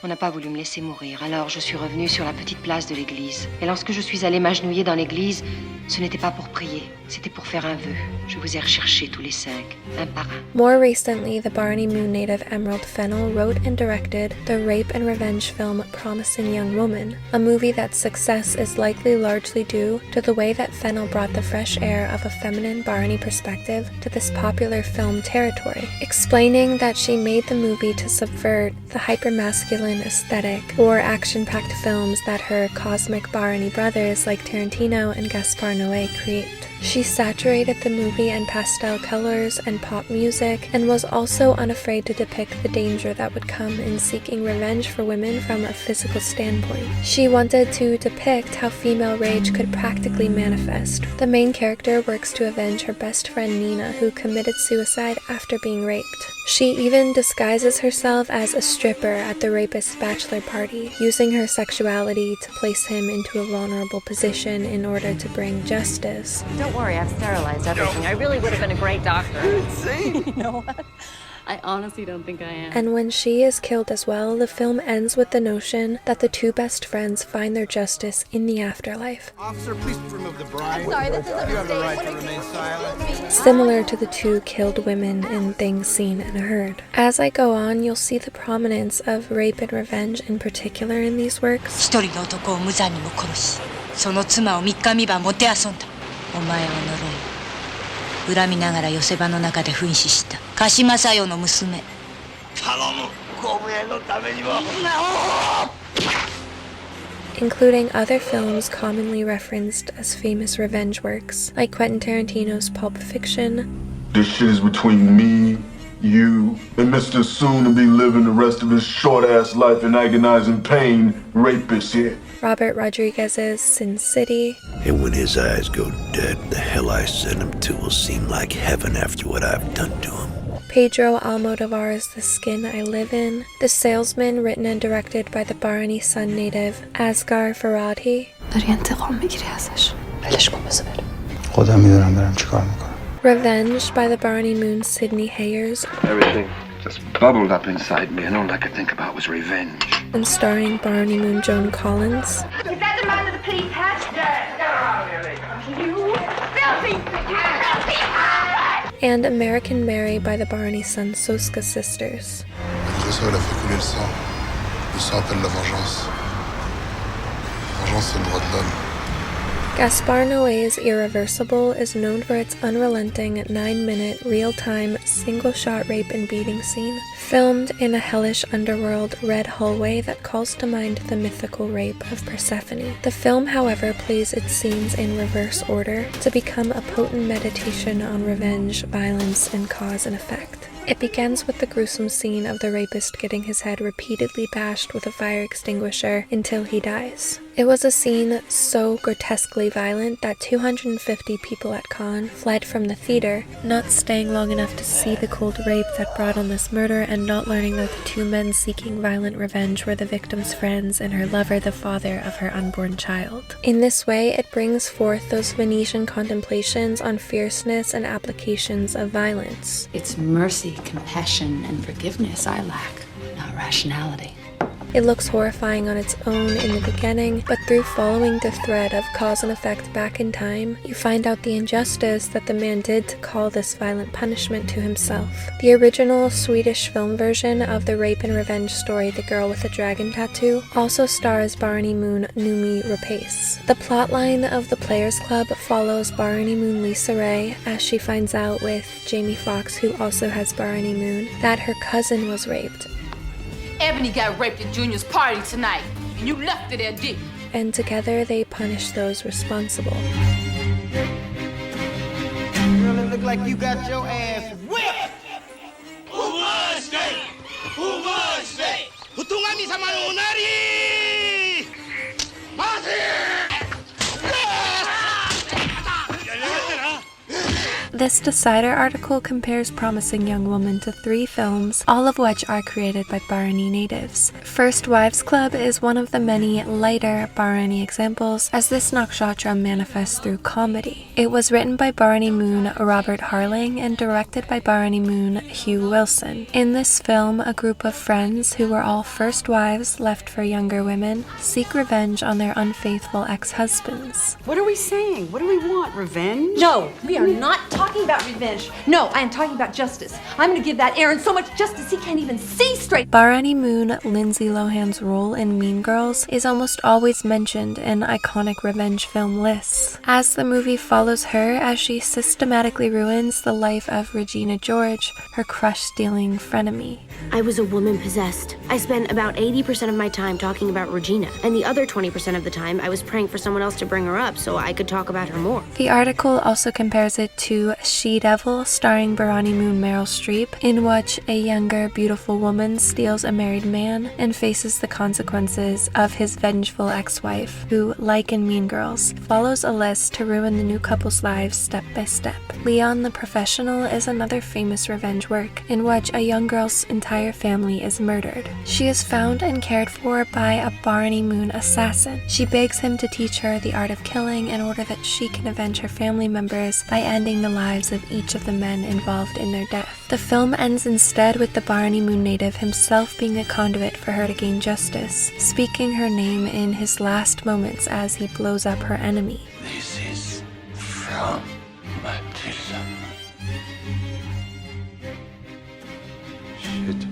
On n'a pas voulu me laisser mourir, alors je suis revenue sur la petite place de l'église. Et lorsque je suis allée m'agenouiller dans l'église, ce n'était pas pour prier, c'était pour faire un vœu. Je vous ai recherchés tous les 5, un par un. More recently, the Barney Moon native Emerald Fennell wrote and directed the rape and revenge film Promising Young Woman, a movie that's success is likely largely due to the way that Fennell brought the fresh air of a feminine Barney perspective to this popular film territory, explaining that she made the movie to subvert the hyper-masculine aesthetic or action-packed films that her cosmic Barney brothers like Tarantino and Gaspar Noé create. She saturated the movie in pastel colors and pop music, and was also unafraid to depict the danger that would come in seeking revenge for women from a physical standpoint. She wanted to depict how female rage could practically manifest. The main character works to avenge her best friend Nina, who committed suicide after being raped. She even disguises herself as a stripper at the rapist's bachelor party, using her sexuality to place him into a vulnerable position in order to bring justice. Don't worry, I've sterilized everything. I really would have been a great doctor. You're insane. You know what? I honestly don't think I am. And when she is killed as well, the film ends with the notion that the two best friends find their justice in the afterlife. Officer, please remove the bride. I'm sorry, this is a You have the mistake. right to remain silent. Similar to the two killed women in Things Seen and Heard. As I go on, you'll see the prominence of rape and revenge in particular in these works. 一人の男を無残にも殺し、その妻を3日3晩もてあそんだ。お前は呪い、恨みながら寄せ場の中で噴死した鹿島佐代の娘。頼む、ご無縁のためにも。Including other films commonly referenced as famous revenge works, like Quentin Tarantino's Pulp Fiction. This shit is between me, you, and Mr. Soon-to-be living the rest of his short-ass life in agonizing pain, rapist here. Robert Rodriguez's Sin City. And when his eyes go dead, the hell I send him to will seem like heaven after what I've done to him. Pedro Almodovar's The Skin I Live In. The Salesman, written and directed by the Barney Sun native Asghar Farhadi. Revenge by the Barney Moon Sidney Hayers. Everything just bubbled up inside me, and all I could think about was revenge. And starring Barney Moon Joan Collins. Is that the man that the police had? Get around here, you filthy bastard! And American Mary by the Barney Sun Soska sisters. L'agresseur, il a fait couler le sang. Le sang appelle la vengeance. La vengeance, c'est le droit de l'homme. Gaspar Noé's Irreversible is known for its unrelenting 9-minute, real-time, single-shot rape and beating scene, filmed in a hellish underworld red hallway that calls to mind the mythical rape of Persephone. The film, however, plays its scenes in reverse order to become a potent meditation on revenge, violence, and cause and effect. It begins with the gruesome scene of the rapist getting his head repeatedly bashed with a fire extinguisher until he dies. It was a scene so grotesquely violent that 250 people at Cannes fled from the theater, not staying long enough to see the cold rape that brought on this murder and not learning that the two men seeking violent revenge were the victim's friends and her lover, the father of her unborn child. In this way, it brings forth those Venetian contemplations on fierceness and applications of violence. It's mercy, compassion, and forgiveness I lack, not rationality. It looks horrifying on its own in the beginning, but through following the thread of cause and effect back in time, you find out the injustice that the man did to call this violent punishment to himself. The original Swedish film version of the rape and revenge story The Girl with the Dragon Tattoo also stars Barney Moon Noomi Rapace. The plotline of The Players Club follows Barney Moon Lisa Ray as she finds out with Jamie Foxx, who also has Barney Moon, that her cousin was raped. Ebony got raped at Junior's party tonight, and you left her there, didn't you? And together they punish those responsible. Girl, it look like you got your ass whipped! This Decider article compares Promising Young Woman to 3 films, all of which are created by Bahraini natives. First Wives Club is one of the many lighter Bahraini examples, as this nakshatra manifests through comedy. It was written by Barney Moon Robert Harling and directed by Barney Moon Hugh Wilson. In this film, a group of friends who were all first wives left for younger women seek revenge on their unfaithful ex-husbands. What are we saying? What do we want? Revenge? No, we are not talking about revenge. No, I am talking about justice. I'm going to give that Aaron so much justice he can't even see straight. Barney Moon Lindsay Lohan's role in Mean Girls is almost always mentioned in iconic revenge film lists, as the movie follows her as she systematically ruins the life of Regina George, her crush-stealing frenemy. I was a woman possessed. I spent about 80% of my time talking about Regina, and the other 20% of the time I was praying for someone else to bring her up so I could talk about her more. The article also compares it to She-Devil, starring Barney Moon Meryl Streep, in which a younger, beautiful woman steals a married man and faces the consequences of his vengeful ex-wife, who, like in Mean Girls, follows a list to ruin the new couple's lives step by step. Leon the Professional is another famous revenge work, in which a young girl's entire family is murdered. She is found and cared for by a Barney Moon assassin. She begs him to teach her the art of killing in order that she can avenge her family members by ending the lives of each of the men involved in their death. The film ends instead with the Barney Moon native himself being a conduit for her to gain justice, speaking her name in his last moments as he blows up her enemy. This is from Matilda. Shit.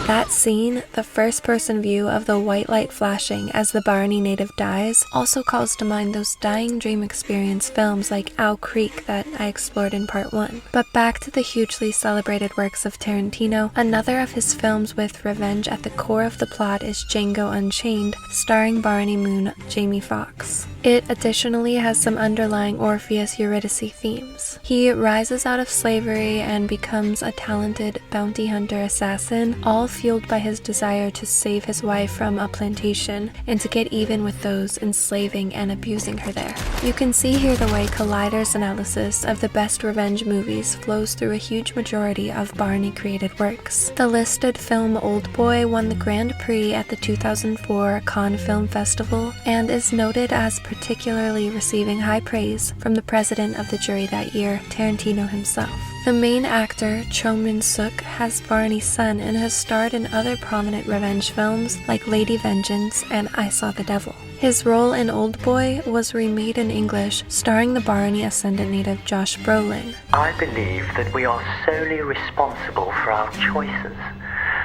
That scene, the first-person view of the white light flashing as the Barney native dies, also calls to mind those dying dream experience films like Owl Creek that I explored in part 1. But back to the hugely celebrated works of Tarantino, another of his films with revenge at the core of the plot is Django Unchained, starring Barney Moon Jamie Foxx. It additionally has some underlying Orpheus Eurydice themes. He rises out of slavery and becomes a talented bounty hunter assassin, all fueled by his desire to save his wife from a plantation and to get even with those enslaving and abusing her there. You can see here the way Collider's analysis of the best revenge movies flows through a huge majority of Barney-created works. The listed film Oldboy won the Grand Prix at the 2004 Cannes Film Festival and is noted as particularly receiving high praise from the president of the jury that year, Tarantino himself. The main actor, Cho Min-suk, has Barney's son and has starred in other prominent revenge films like Lady Vengeance and I Saw the Devil. His role in Oldboy was remade in English, starring the Barney Ascendant native Josh Brolin. I believe that we are solely responsible for our choices,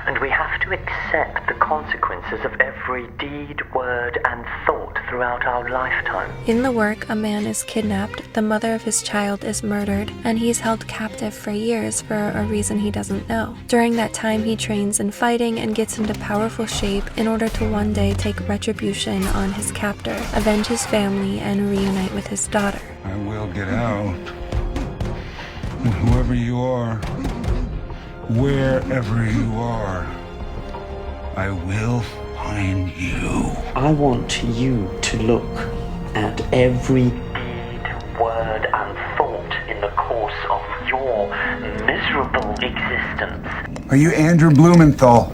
and we have to accept the consequences of every deed, word, and thought throughout our lifetime. In the work, a man is kidnapped, the mother of his child is murdered, and he's held captive for years for a reason he doesn't know. During that time, he trains in fighting and gets into powerful shape in order to one day take retribution on his captor, avenge his family, and reunite with his daughter. I will get out. And whoever you are, wherever you are, I will behind you. I want you to look at every deed, word, and thought in the course of your miserable existence. Are you Andrew Blumenthal?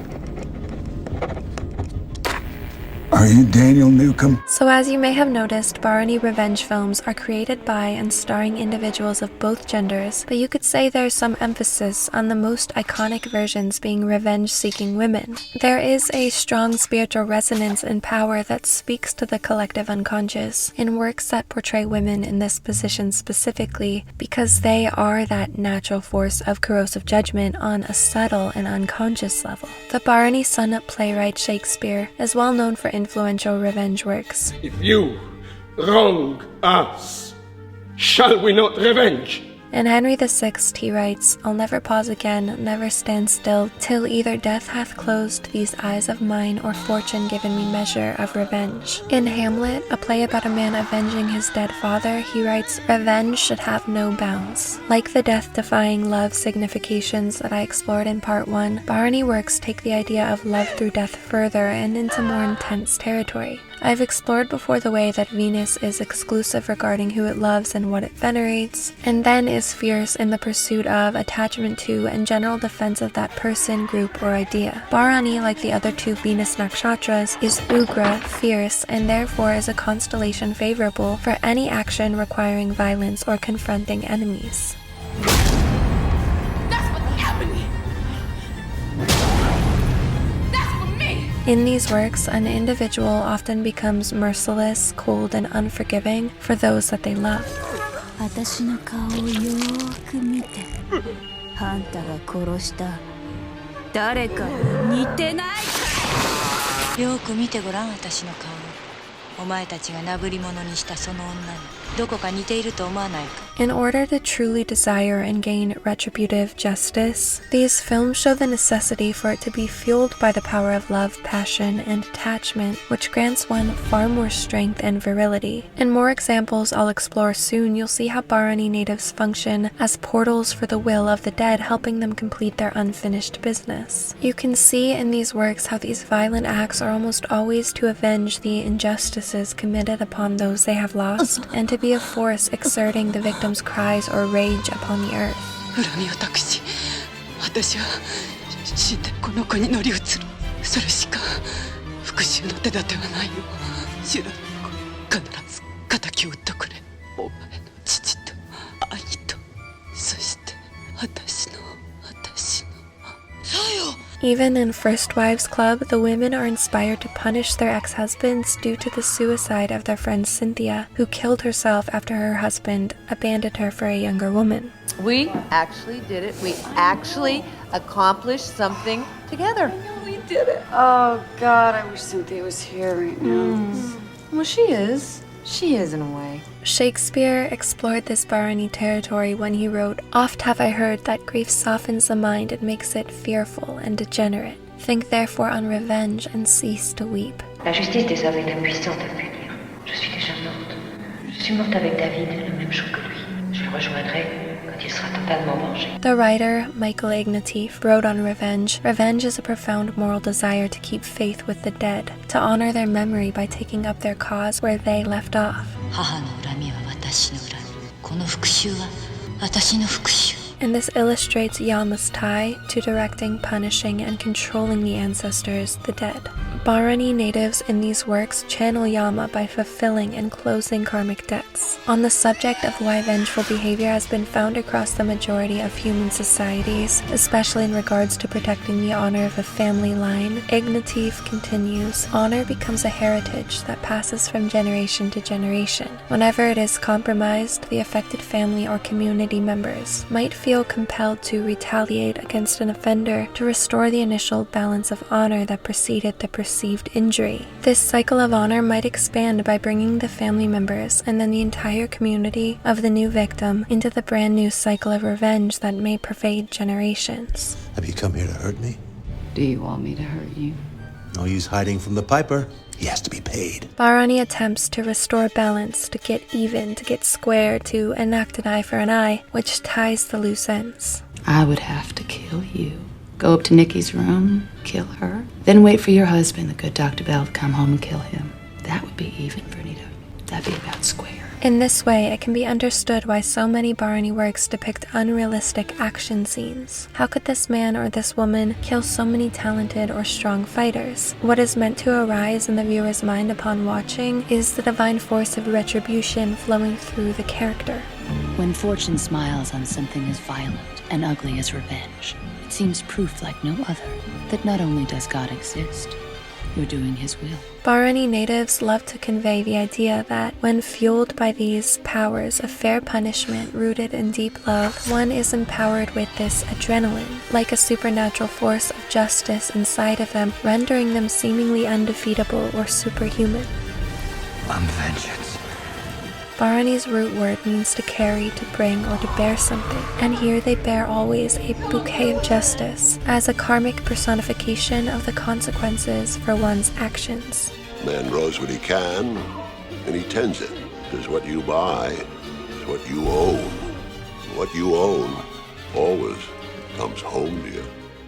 Are you Daniel Newcomb? So as you may have noticed, Bharani revenge films are created by and starring individuals of both genders, but you could say there's some emphasis on the most iconic versions being revenge-seeking women. There is a strong spiritual resonance and power that speaks to the collective unconscious in works that portray women in this position specifically because they are that natural force of corrosive judgment on a subtle and unconscious level. The Bharani son playwright Shakespeare is well known for influential revenge works. If you wrong us, shall we not revenge? In Henry VI, he writes, "I'll never pause again, never stand still, till either death hath closed these eyes of mine, or fortune given me measure of revenge." In Hamlet, a play about a man avenging his dead father, he writes, "Revenge should have no bounds." Like the death-defying love significations that I explored in part 1, Bharani works take the idea of love through death further and into more intense territory. I've explored before the way that Venus is exclusive regarding who it loves and what it venerates, and then is fierce in the pursuit of, attachment to, and general defense of that person, group, or idea. Bharani, like the other two Venus nakshatras, is Ugra, fierce, and therefore is a constellation favorable for any action requiring violence or confronting enemies. In these works, an individual often becomes merciless, cold, and unforgiving for those that they love. 私の顔をよーく見て。あんたが殺した誰かに似てないか。よく見てごらん、私の顔を。お前たちがなぶり者にしたその女にどこか似ていると思わないか。In order to truly desire and gain retributive justice, these films show the necessity for it to be fueled by the power of love, passion, and attachment, which grants one far more strength and virility. In more examples I'll explore soon, you'll see how Bharani natives function as portals for the will of the dead, helping them complete their unfinished business. You can see in these works how these violent acts are almost always to avenge the injustices committed upon those they have lost, and to be a force exerting the victim's cries or rage upon the earth. 恨みを託し、私は死んでこの子に乗り移る。それしか復讐の手立てはないよ。知らぬ子、必ず敵を討ってくれ。お前の父と兄と、そして私の。そうよ。Even in First Wives Club, the women are inspired to punish their ex-husbands due to the suicide of their friend Cynthia, who killed herself after her husband abandoned her for a younger woman. We actually did it. We actually accomplished something together. We did it. Oh, God, I wish Cynthia was here right now. Well, she is. She is in a way. Shakespeare explored this Bharani territory when he wrote, "Oft have I heard that grief softens the mind and makes it fearful and degenerate. Think therefore on revenge and cease to weep." La justice des hommes est impuissante à punir. Je suis déjà morte. Je suis morte avec David le même jour que lui. Je le rejoindrai quand il sera totalement vengé. The writer, Michael Ignatieff, wrote on revenge, "Revenge is a profound moral desire to keep faith with the dead, to honor their memory by taking up their cause where they left off." 母の恨みは私の恨み。この復讐は私の復讐。 And this illustrates Yama's tie to directing, punishing, and controlling the ancestors, the dead. Bharani natives in these works channel Yama by fulfilling and closing karmic debts. On the subject of why vengeful behavior has been found across the majority of human societies, especially in regards to protecting the honor of the family line, Ignatieff continues, "Honor becomes a heritage that passes from generation to generation. Whenever it is compromised, the affected family or community members might feel compelled to retaliate against an offender to restore the initial balance of honor that preceded the perceived injury. This cycle of honor might expand by bringing the family members and then the entire community of the new victim into the brand new cycle of revenge that may pervade generations." Have you come here to hurt me? Do you want me to hurt you? No use hiding from the piper. He has to be paid. Bharani attempts to restore balance, to get even, to get square, to enact an eye for an eye, which ties the loose ends. I would have to kill you Go up to Nikki's room, kill her, then wait for your husband, the good Dr. Bell, to come home and kill him. That would be even, Vernita. That'd be about square. In this way, it can be understood why so many Bharani works depict unrealistic action scenes. How could this man or this woman kill so many talented or strong fighters? What is meant to arise in the viewer's mind upon watching is the divine force of retribution flowing through the character. When fortune smiles on something as violent and ugly as revenge, it seems proof like no other that not only does God exist, you're doing his will. Bharani natives love to convey the idea that when fueled by these powers of fair punishment rooted in deep love, one is empowered with this adrenaline, like a supernatural force of justice inside of them, rendering them seemingly undefeatable or superhuman. I'm vengeance. Bharani's root word means to carry, to bring, or to bear something, and here they bear always a bouquet of justice, as a karmic personification of the consequences for one's actions. Man grows what he can, and he tends it, because what you buy is what you own. What you own always comes home to you.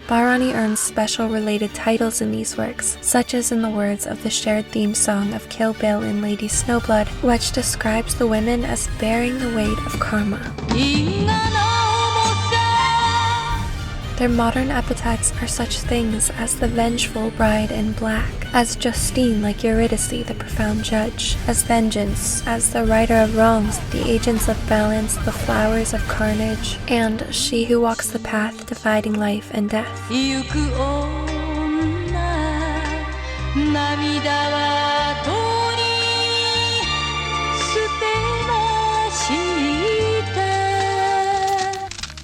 Bharani earns special related titles in these works, such as in the words of the shared theme song of Kill Bill and Lady Snowblood, which describes the women as bearing the weight of karma. Their modern epithets are such things as the vengeful bride in black, as Justine like Eurydice the profound judge, as vengeance, as the righter of wrongs, the agents of balance, the flowers of carnage, and she who walks the path dividing life and death.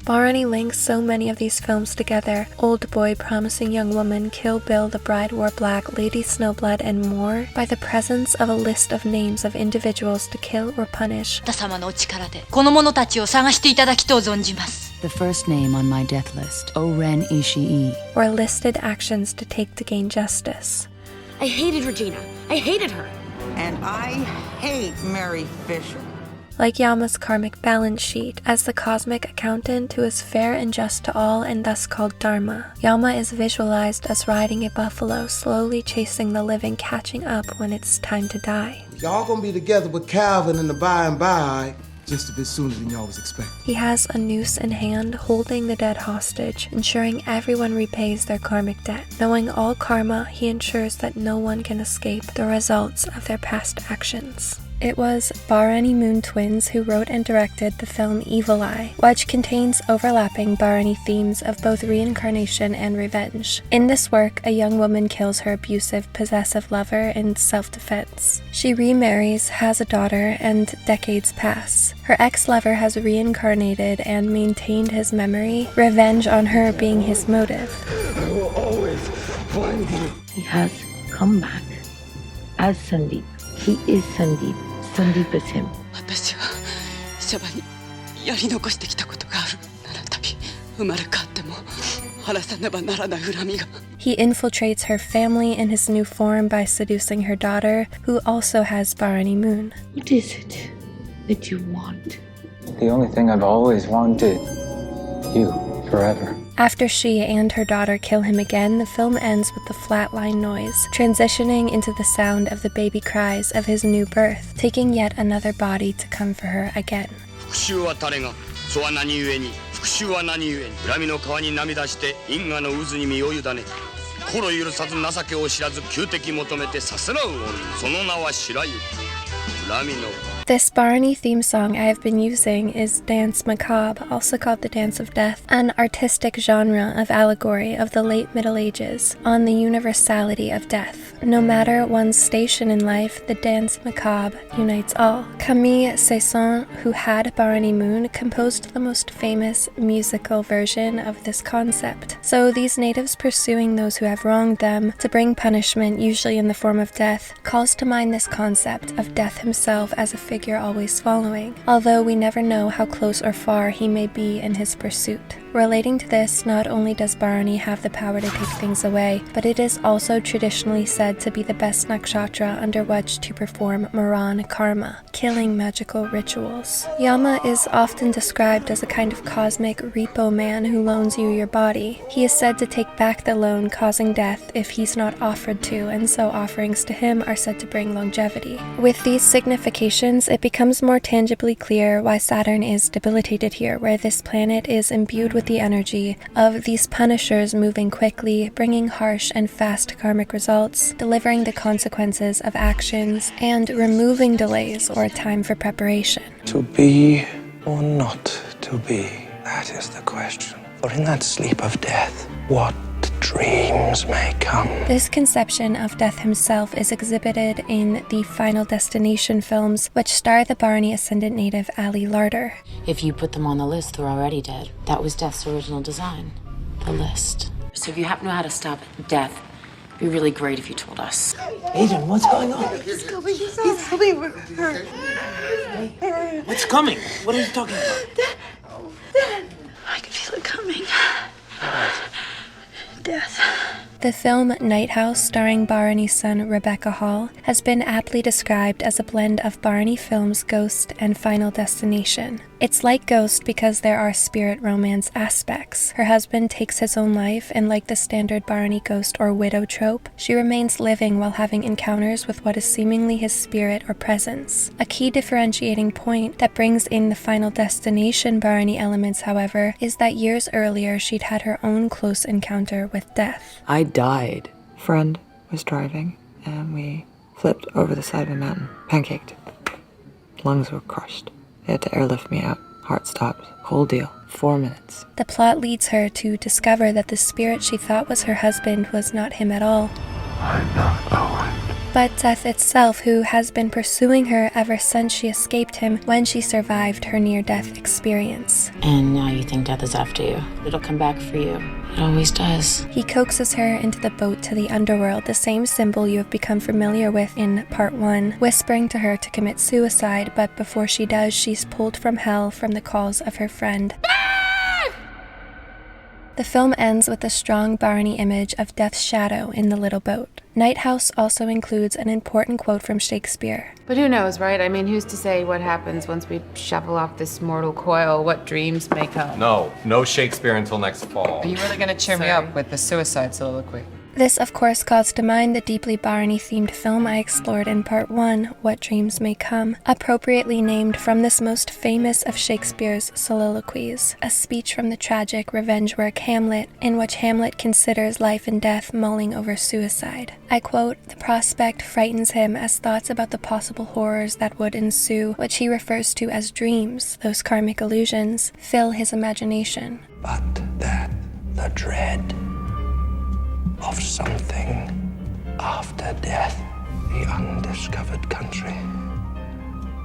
Bharani links so many of these films together: Old Boy, Promising Young Woman, Kill Bill, The Bride Wore Black, Lady Snowblood, and more, by the presence of a list of names of individuals to kill or punish. The first name on my death list, O-Ren Ishii. Or listed actions to take to gain justice. I hated Regina. I hated her. And I hate Mary Fisher. Like Yama's karmic balance sheet, as the cosmic accountant who is fair and just to all and thus called Dharma. Yama is visualized as riding a buffalo, slowly chasing the living, catching up when it's time to die. Y'all gonna be together with Calvin in the by and by just a bit sooner than y'all was expecting. He has a noose in hand, holding the dead hostage, ensuring everyone repays their karmic debt. Knowing all karma, he ensures that no one can escape the results of their past actions. It was Bharani Moon twins who wrote and directed the film Evil Eye, which contains overlapping Bharani themes of both reincarnation and revenge. In this work, a young woman kills her abusive, possessive lover in self-defense. She remarries, has a daughter, and decades pass. Her ex-lover has reincarnated and maintained his memory, revenge on her being his motive. I will always find you. He has come back as Sandeep. He is Sandeep. Sandeep is him. He infiltrates her family in his new form by seducing her daughter, who also has Bharani Moon. What is it that you want? The only thing I've always wanted. You, forever. After she and her daughter kill him again, the film ends with the flatline noise, transitioning into the sound of the baby cries of his new birth, taking yet another body to come for her again. This Bharani theme song I have been using is Dance Macabre, also called the Dance of Death, an artistic genre of allegory of the late Middle Ages on the universality of death. No matter one's station in life, the Dance Macabre unites all. Camille Saint-Saëns, who had Bharani Moon, composed the most famous musical version of this concept. So these natives pursuing those who have wronged them to bring punishment, usually in the form of death, calls to mind this concept of death himself as a figure figure always following, although we never know how close or far he may be in his pursuit. Relating to this, not only does Bharani have the power to take things away, but it is also traditionally said to be the best nakshatra under which to perform Maran karma, killing magical rituals. Yama is often described as a kind of cosmic repo man who loans you your body. He is said to take back the loan, causing death if he's not offered to, and so offerings to him are said to bring longevity. With these significations, it becomes more tangibly clear why Saturn is debilitated here, where this planet is imbued with the energy of these punishers moving quickly, bringing harsh and fast karmic results, delivering the consequences of actions, and removing delays or time for preparation. To be or not to be, that is the question. For in that sleep of death, what dreams may come. This conception of Death himself is exhibited in the Final Destination films, which star the Bharani Ascendant native Ali Larter. If you put them on the list, they're already dead. That was Death's original design, the list. So if you happen to know how to stop Death, it'd be really great if you told us. Aiden, what's going on? He's coming her. What's coming? What are you talking about? I can feel it coming. Death. The film Night House, starring Bharani's son Rebecca Hall, has been aptly described as a blend of Bharani films Ghost and Final Destination. It's like Ghost because there are spirit romance aspects. Her husband takes his own life, and like the standard Bharani ghost or widow trope, she remains living while having encounters with what is seemingly his spirit or presence. A key differentiating point that brings in the Final Destination Bharani elements, however, is that years earlier she'd had her own close encounter with death. I died. Friend was driving, and we flipped over the side of a mountain. Pancaked. Lungs were crushed. They had to airlift me out. Heart stopped. Whole deal. 4 minutes. The plot leads her to discover that the spirit she thought was her husband was not him at all. I'm not Owen. But Death itself, who has been pursuing her ever since she escaped him when she survived her near-death experience. And now you think Death is after you. It'll come back for you. It always does. He coaxes her into the boat to the underworld, the same symbol you have become familiar with in Part 1, whispering to her to commit suicide, but before she does, she's pulled from hell from the calls of her friend. The film ends with a strong Bharani image of Death's shadow in the little boat. Night House also includes an important quote from Shakespeare. But who knows, right? I mean, who's to say what happens once we shuffle off this mortal coil, what dreams may come? No Shakespeare until next fall. Are you really gonna cheer me up with the suicide soliloquy? This, of course, calls to mind the deeply Bharani-themed film I explored in Part 1, What Dreams May Come, appropriately named from this most famous of Shakespeare's soliloquies, a speech from the tragic revenge work Hamlet, in which Hamlet considers life and death, mulling over suicide. I quote, "The prospect frightens him as thoughts about the possible horrors that would ensue, which he refers to as dreams, those karmic illusions, fill his imagination." But that the dread of something after death, the undiscovered country,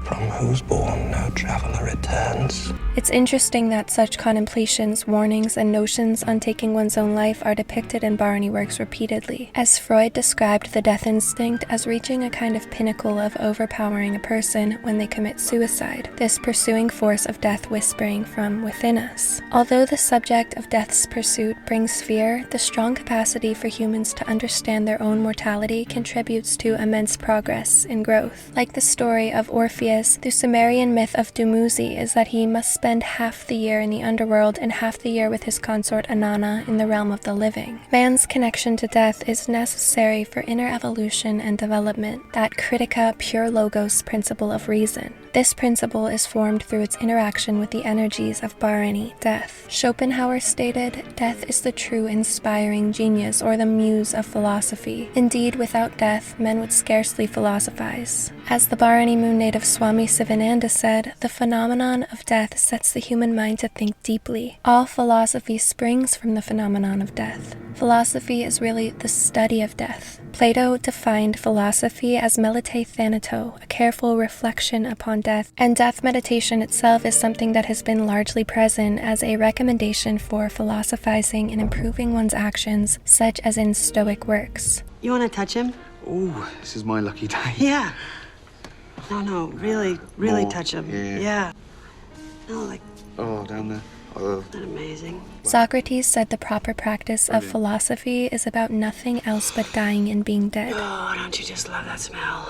from whose bourne no traveller returns. It's interesting that such contemplations, warnings, and notions on taking one's own life are depicted in Bharani works repeatedly, as Freud described the death instinct as reaching a kind of pinnacle of overpowering a person when they commit suicide, this pursuing force of death whispering from within us. Although the subject of death's pursuit brings fear, the strong capacity for humans to understand their own mortality contributes to immense progress and growth. Like the story of Orpheus, the Sumerian myth of Dumuzi is that he must spend half the year in the underworld and half the year with his consort Inanna in the realm of the living. Man's connection to death is necessary for inner evolution and development, that Kritika pure logos principle of reason. This principle is formed through its interaction with the energies of Bharani, death. Schopenhauer stated, "Death is the true inspiring genius or the muse of philosophy. Indeed, without death, men would scarcely philosophize." As the Bharani moon native Swami Sivananda said, "The phenomenon of death sets the human mind to think deeply. All philosophy springs from the phenomenon of death. Philosophy is really the study of death." Plato defined philosophy as melite thanato, a careful reflection upon death, and death meditation itself is something that has been largely present as a recommendation for philosophizing and improving one's actions, such as in Stoic works. You want to touch him? Ooh, this is my lucky day. Yeah. No, really More. touch him. Yeah. No, like, Oh, down there. Oh. isn't that amazing? Socrates said the proper practice of philosophy is about nothing else but dying and being dead. Oh, don't you just love that smell?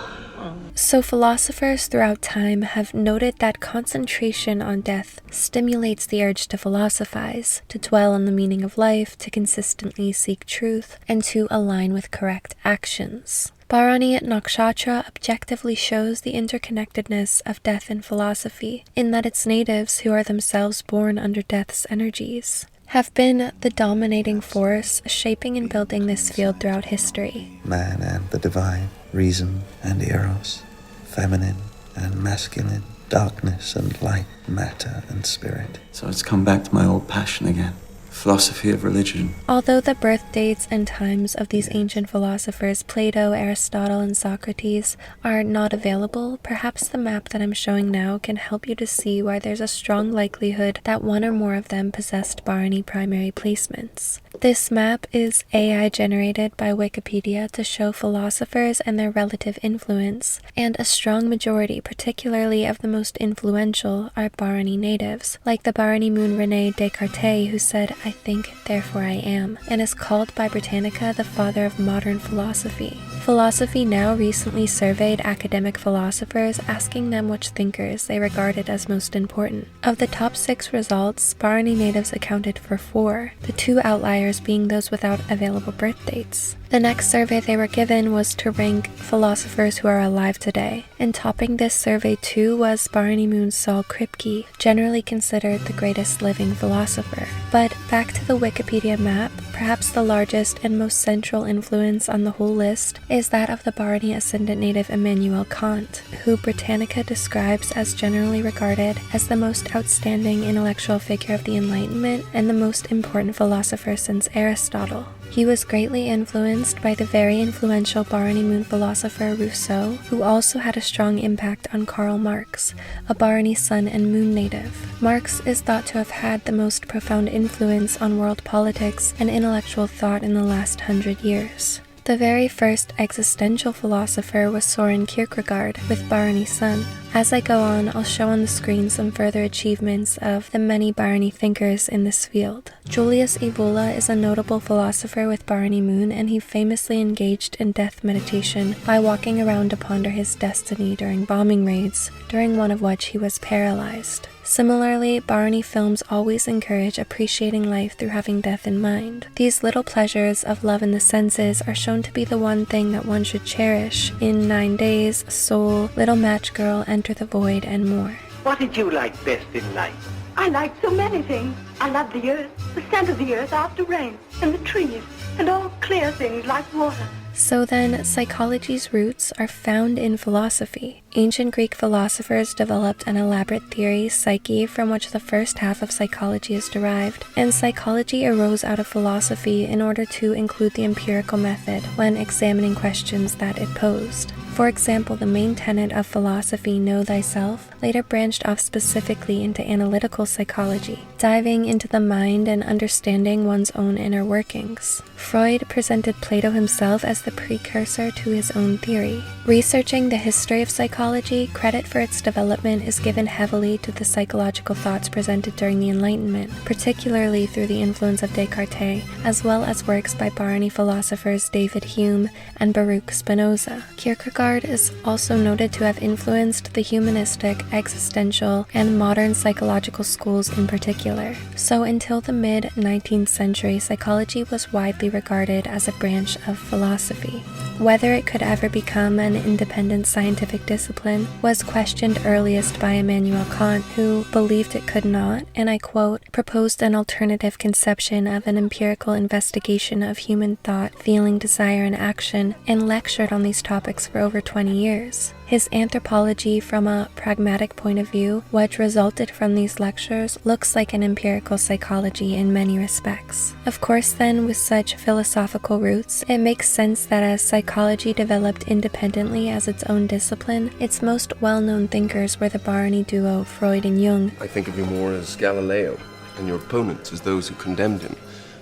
So philosophers throughout time have noted that concentration on death stimulates the urge to philosophize, to dwell on the meaning of life, to consistently seek truth, and to align with correct actions. Bharani Nakshatra objectively shows the interconnectedness of death and philosophy, in that its natives, who are themselves born under death's energies, have been the dominating force shaping and building this field throughout history. Man and the divine, reason and eros, feminine and masculine, darkness and light, matter and spirit. So it's come back to my old passion again. Philosophy of religion. Although the birth dates and times of these ancient philosophers, Plato, Aristotle, and Socrates, are not available, perhaps the map that I'm showing now can help you to see why there's a strong likelihood that one or more of them possessed Bharani primary placements. This map is AI generated by Wikipedia to show philosophers and their relative influence, and a strong majority, particularly of the most influential, are Bharani natives, like the Bharani moon René Descartes, who said, "I think, therefore I am," and is called by Britannica the father of modern philosophy. Philosophy Now recently surveyed academic philosophers, asking them which thinkers they regarded as most important. Of the top 6 results, Bharani natives accounted for 4, the 2 outliers being those without available birth dates. The next survey they were given was to rank philosophers who are alive today, and topping this survey too was Bharani moon Saul Kripke, generally considered the greatest living philosopher. But back to the Wikipedia map, perhaps the largest and most central influence on the whole list is that of the Bharani ascendant native Immanuel Kant, who Britannica describes as generally regarded as the most outstanding intellectual figure of the Enlightenment and the most important philosopher since Aristotle. He was greatly influenced by the very influential Bharani moon philosopher Rousseau, who also had a strong impact on Karl Marx, a Bharani sun and moon native. Marx is thought to have had the most profound influence on world politics and intellectual thought in the last 100 years. The very first existential philosopher was Soren Kierkegaard, with Bharani sun. As I go on, I'll show on the screen some further achievements of the many Bharani thinkers in this field. Julius Evola is a notable philosopher with Bharani moon, and he famously engaged in death meditation by walking around to ponder his destiny during bombing raids, during one of which he was paralyzed. Similarly, Bharani films always encourage appreciating life through having death in mind. These little pleasures of love in the senses are shown to be the one thing that one should cherish in 9 Days, Soul, Little Match Girl, Enter the Void, and more. What did you like best in life? I like so many things. I love the earth, the scent of the earth after rain, and the trees, and all clear things like water. So then, psychology's roots are found in philosophy. Ancient Greek philosophers developed an elaborate theory, psyche, from which the first half of psychology is derived, and psychology arose out of philosophy in order to include the empirical method when examining questions that it posed. For example, the main tenet of philosophy, know thyself, later branched off specifically into analytical psychology, diving into the mind and understanding one's own inner workings. Freud presented Plato himself as the precursor to his own theory. Researching the history of psychology, credit for its development is given heavily to the psychological thoughts presented during the Enlightenment, particularly through the influence of Descartes, as well as works by Bharani philosophers David Hume and Baruch Spinoza. Kierkegaard is also noted to have influenced the humanistic, existential, and modern psychological schools in particular. So until the mid-19th century, psychology was widely regarded as a branch of philosophy. Whether it could ever become an independent scientific discipline was questioned earliest by Immanuel Kant, who believed it could not, and I quote, proposed an alternative conception of an empirical investigation of human thought, feeling, desire, and action, and lectured on these topics for over 20 years. His anthropology from a pragmatic point of view, which resulted from these lectures, looks like an empirical psychology in many respects. Of course then, with such philosophical roots, it makes sense that as psychology developed independently as its own discipline, its most well-known thinkers were the Bharani duo Freud and Jung. I think of you more as Galileo, and your opponents as those who condemned him,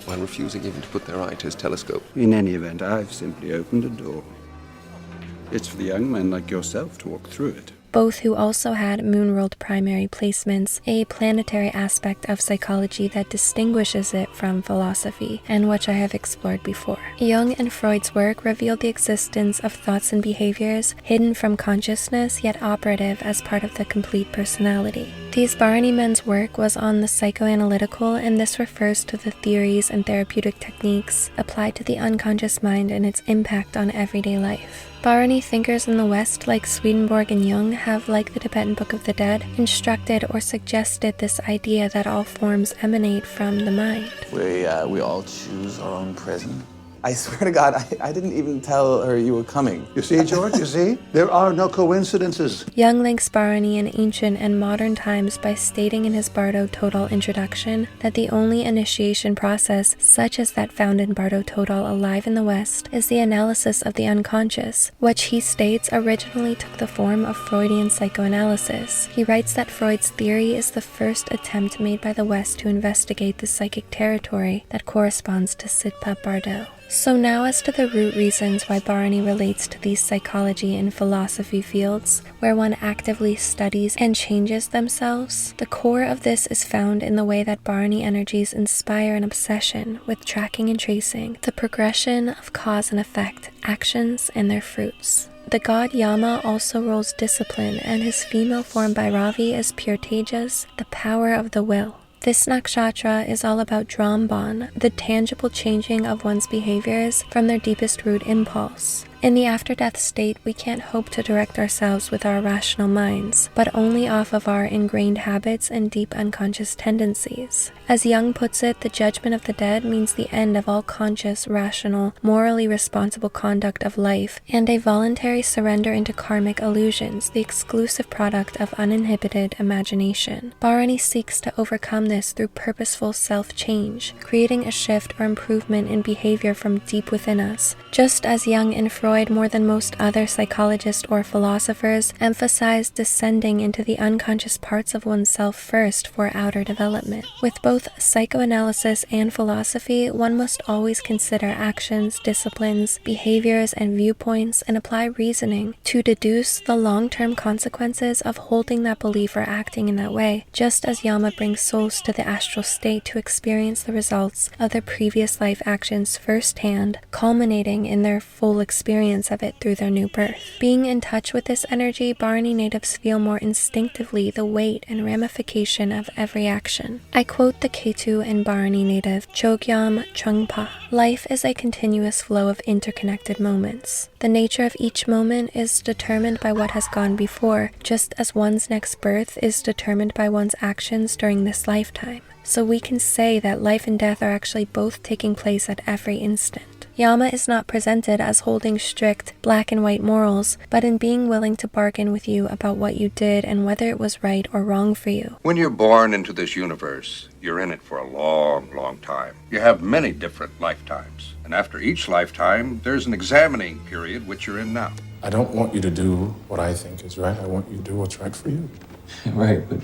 while refusing even to put their eye to his telescope. In any event, I've simply opened a door. It's for the young men like yourself to walk through it. both who also had moonworld primary placements, a planetary aspect of psychology that distinguishes it from philosophy, and which I have explored before. Jung and Freud's work revealed the existence of thoughts and behaviors hidden from consciousness yet operative as part of the complete personality. These Bharani men's work was on the psychoanalytical, and this refers to the theories and therapeutic techniques applied to the unconscious mind and its impact on everyday life. Bharani thinkers in the West, like Swedenborg and Jung, have, like the Tibetan Book of the Dead, instructed or suggested this idea that all forms emanate from the mind. We all choose our own prison. I swear to God, I didn't even tell her you were coming. You see, George, you see? There are no coincidences. Jung links Bharani in ancient and modern times by stating in his Bardo Todal introduction that the only initiation process, such as that found in Bardo Todal alive in the West, is the analysis of the unconscious, which he states originally took the form of Freudian psychoanalysis. He writes that Freud's theory is the first attempt made by the West to investigate the psychic territory that corresponds to Sitpa Bardo. So now as to the root reasons why Bharani relates to these psychology and philosophy fields, where one actively studies and changes themselves, the core of this is found in the way that Bharani energies inspire an obsession with tracking and tracing the progression of cause and effect, actions, and their fruits. The god Yama also rules discipline, and his female form Bhairavi is pure Tejas, the power of the will. This nakshatra is all about Dramban, the tangible changing of one's behaviors from their deepest root impulse. In the after-death state, we can't hope to direct ourselves with our rational minds, but only off of our ingrained habits and deep unconscious tendencies. As Jung puts it, the judgment of the dead means the end of all conscious, rational, morally responsible conduct of life, and a voluntary surrender into karmic illusions, the exclusive product of uninhibited imagination. Bharani seeks to overcome this through purposeful self-change, creating a shift or improvement in behavior from deep within us, just as Jung and Freud, more than most other psychologists or philosophers, emphasize descending into the unconscious parts of oneself first for outer development. With both psychoanalysis and philosophy, one must always consider actions, disciplines, behaviors, and viewpoints, and apply reasoning to deduce the long-term consequences of holding that belief or acting in that way, just as Yama brings souls to the astral state to experience the results of their previous life actions firsthand, culminating in their full experience of it through their new birth. Being in touch with this energy, Bharani natives feel more instinctively the weight and ramification of every action. I quote the Ketu and Bharani native Chogyam Trungpa. Life is a continuous flow of interconnected moments. The nature of each moment is determined by what has gone before, just as one's next birth is determined by one's actions during this lifetime. So we can say that life and death are actually both taking place at every instant. Yama is not presented as holding strict black and white morals, but in being willing to bargain with you about what you did and whether it was right or wrong for you. When you're born into this universe, you're in it for a long, long time. You have many different lifetimes, and after each lifetime, there's an examining period, which you're in now. I don't want you to do what I think is right. I want you to do what's right for you. Right, but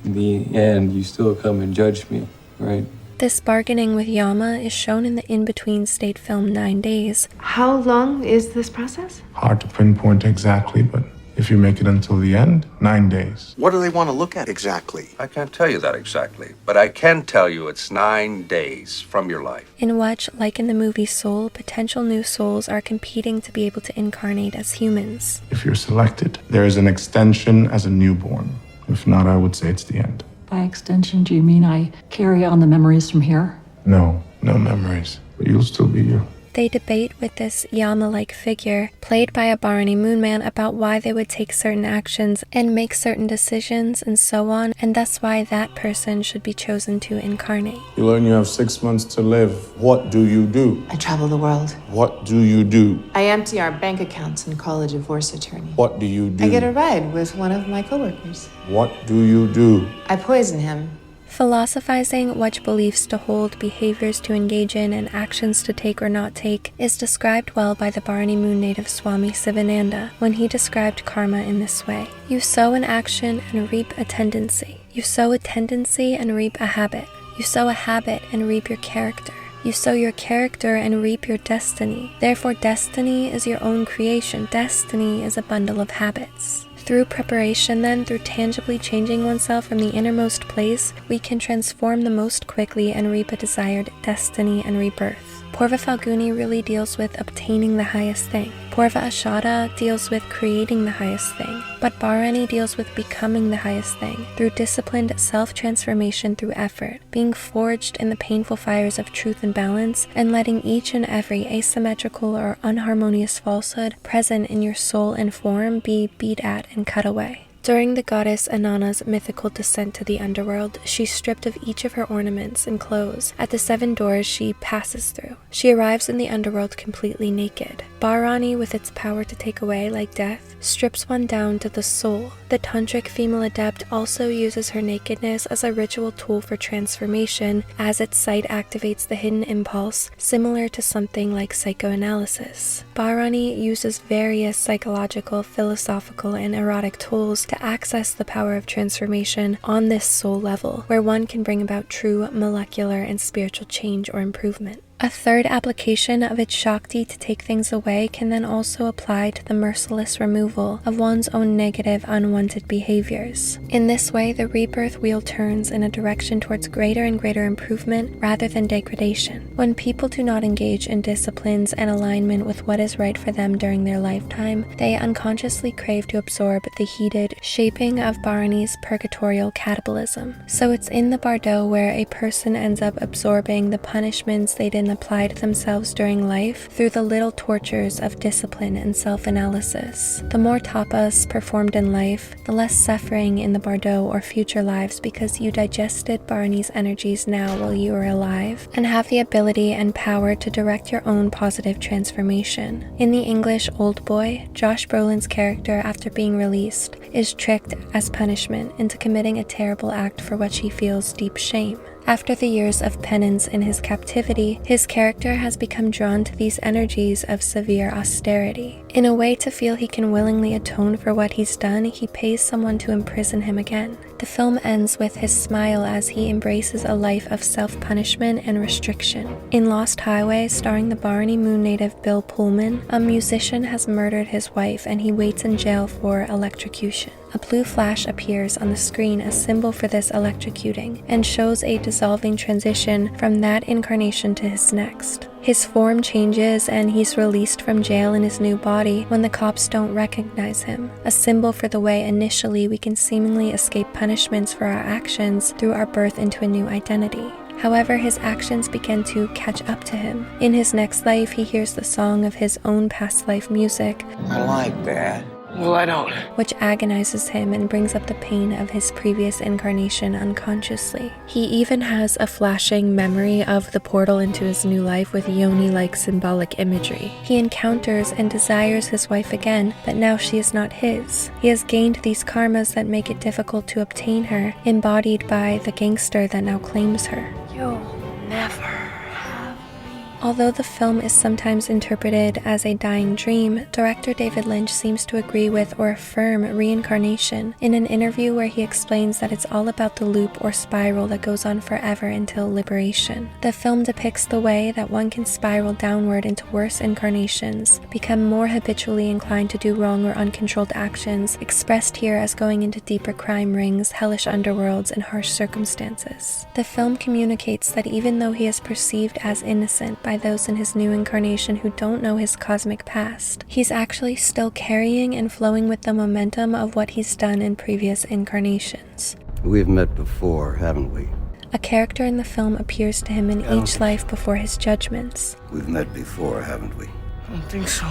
in the end, you still come and judge me, right? This bargaining with Yama is shown in the in-between state film 9 Days. How long is this process? Hard to pinpoint exactly, but if you make it until the end, 9 days. What do they want to look at exactly? I can't tell you that exactly, but I can tell you it's 9 days from your life. In which, like in the movie Soul, potential new souls are competing to be able to incarnate as humans. If you're selected, there is an extension as a newborn. If not, I would say it's the end. By extension, do you mean I carry on the memories from here? No memories, but you'll still be you. They debate with this Yama-like figure, played by a Bharani Moonman, about why they would take certain actions and make certain decisions and so on, and that's why that person should be chosen to incarnate. You learn you have 6 months to live. What do you do? I travel the world. What do you do? I empty our bank accounts and call a divorce attorney. What do you do? I get a ride with one of my coworkers. What do you do? I poison him. Philosophizing which beliefs to hold, behaviors to engage in, and actions to take or not take is described well by the Bharani Moon native Swami Sivananda when he described karma in this way. You sow an action and reap a tendency. You sow a tendency and reap a habit. You sow a habit and reap your character. You sow your character and reap your destiny. Therefore, destiny is your own creation. Destiny is a bundle of habits. Through preparation then, through tangibly changing oneself from the innermost place, we can transform the most quickly and reap a desired destiny and rebirth. Purva Falguni really deals with obtaining the highest thing. Purva Ashada deals with creating the highest thing. But Bharani deals with becoming the highest thing, through disciplined self-transformation through effort, being forged in the painful fires of truth and balance, and letting each and every asymmetrical or unharmonious falsehood present in your soul and form be beat at and cut away. During the goddess Inanna's mythical descent to the underworld, she's stripped of each of her ornaments and clothes. At the 7 doors she passes through, she arrives in the underworld completely naked. Bharani, with its power to take away like death, strips one down to the soul. The tantric female adept also uses her nakedness as a ritual tool for transformation, as its sight activates the hidden impulse, similar to something like psychoanalysis. Bharani uses various psychological, philosophical, and erotic tools to access the power of transformation on this soul level, where one can bring about true molecular and spiritual change or improvement. A third application of its Shakti to take things away can then also apply to the merciless removal of one's own negative, unwanted behaviors. In this way, the rebirth wheel turns in a direction towards greater and greater improvement rather than degradation. When people do not engage in disciplines and alignment with what is right for them during their lifetime, they unconsciously crave to absorb the heated shaping of Bharani's purgatorial catabolism. So it's in the bardo where a person ends up absorbing the punishments they didn't apply to themselves during life through the little tortures of discipline and self-analysis. The more tapas performed in life, the less suffering in the bardo or future lives, because you digested Bharani's energies now while you are alive and have the ability and power to direct your own positive transformation. In the English Old Boy, Josh Brolin's character, after being released, is tricked as punishment into committing a terrible act for which he feels deep shame. After the years of penance in his captivity, his character has become drawn to these energies of severe austerity. In a way to feel he can willingly atone for what he's done, he pays someone to imprison him again. The film ends with his smile as he embraces a life of self-punishment and restriction. In Lost Highway, starring the Bharani Moon native Bill Pullman, a musician has murdered his wife and he waits in jail for electrocution. A blue flash appears on the screen, a symbol for this electrocuting, and shows a dissolving transition from that incarnation to his next. His form changes and he's released from jail in his new body when the cops don't recognize him, a symbol for the way initially we can seemingly escape punishments for our actions through our birth into a new identity. However, his actions begin to catch up to him. In his next life, he hears the song of his own past life music. I like that. Well, I don't. Which agonizes him and brings up the pain of his previous incarnation unconsciously. He even has a flashing memory of the portal into his new life with yoni-like symbolic imagery. He encounters and desires his wife again, but now she is not his. He has gained these karmas that make it difficult to obtain her, embodied by the gangster that now claims her. You'll never. Although the film is sometimes interpreted as a dying dream, director David Lynch seems to agree with or affirm reincarnation in an interview where he explains that it's all about the loop or spiral that goes on forever until liberation. The film depicts the way that one can spiral downward into worse incarnations, become more habitually inclined to do wrong or uncontrolled actions, expressed here as going into deeper crime rings, hellish underworlds, and harsh circumstances. The film communicates that even though he is perceived as innocent by those in his new incarnation who don't know his cosmic past, he's actually still carrying and flowing with the momentum of what he's done in previous incarnations. We've met before, haven't we? A character in the film appears to him in each life before his judgments. We've met before, haven't we? I don't think so.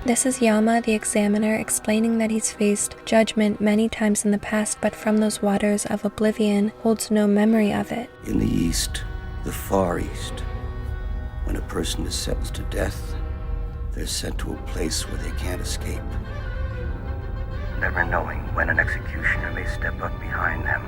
This is Yama, the examiner, explaining that he's faced judgment many times in the past, but from those waters of oblivion holds no memory of it. In the East, the Far East, when a person is sentenced to death, they're sent to a place where they can't escape. Never knowing when an executioner may step up behind them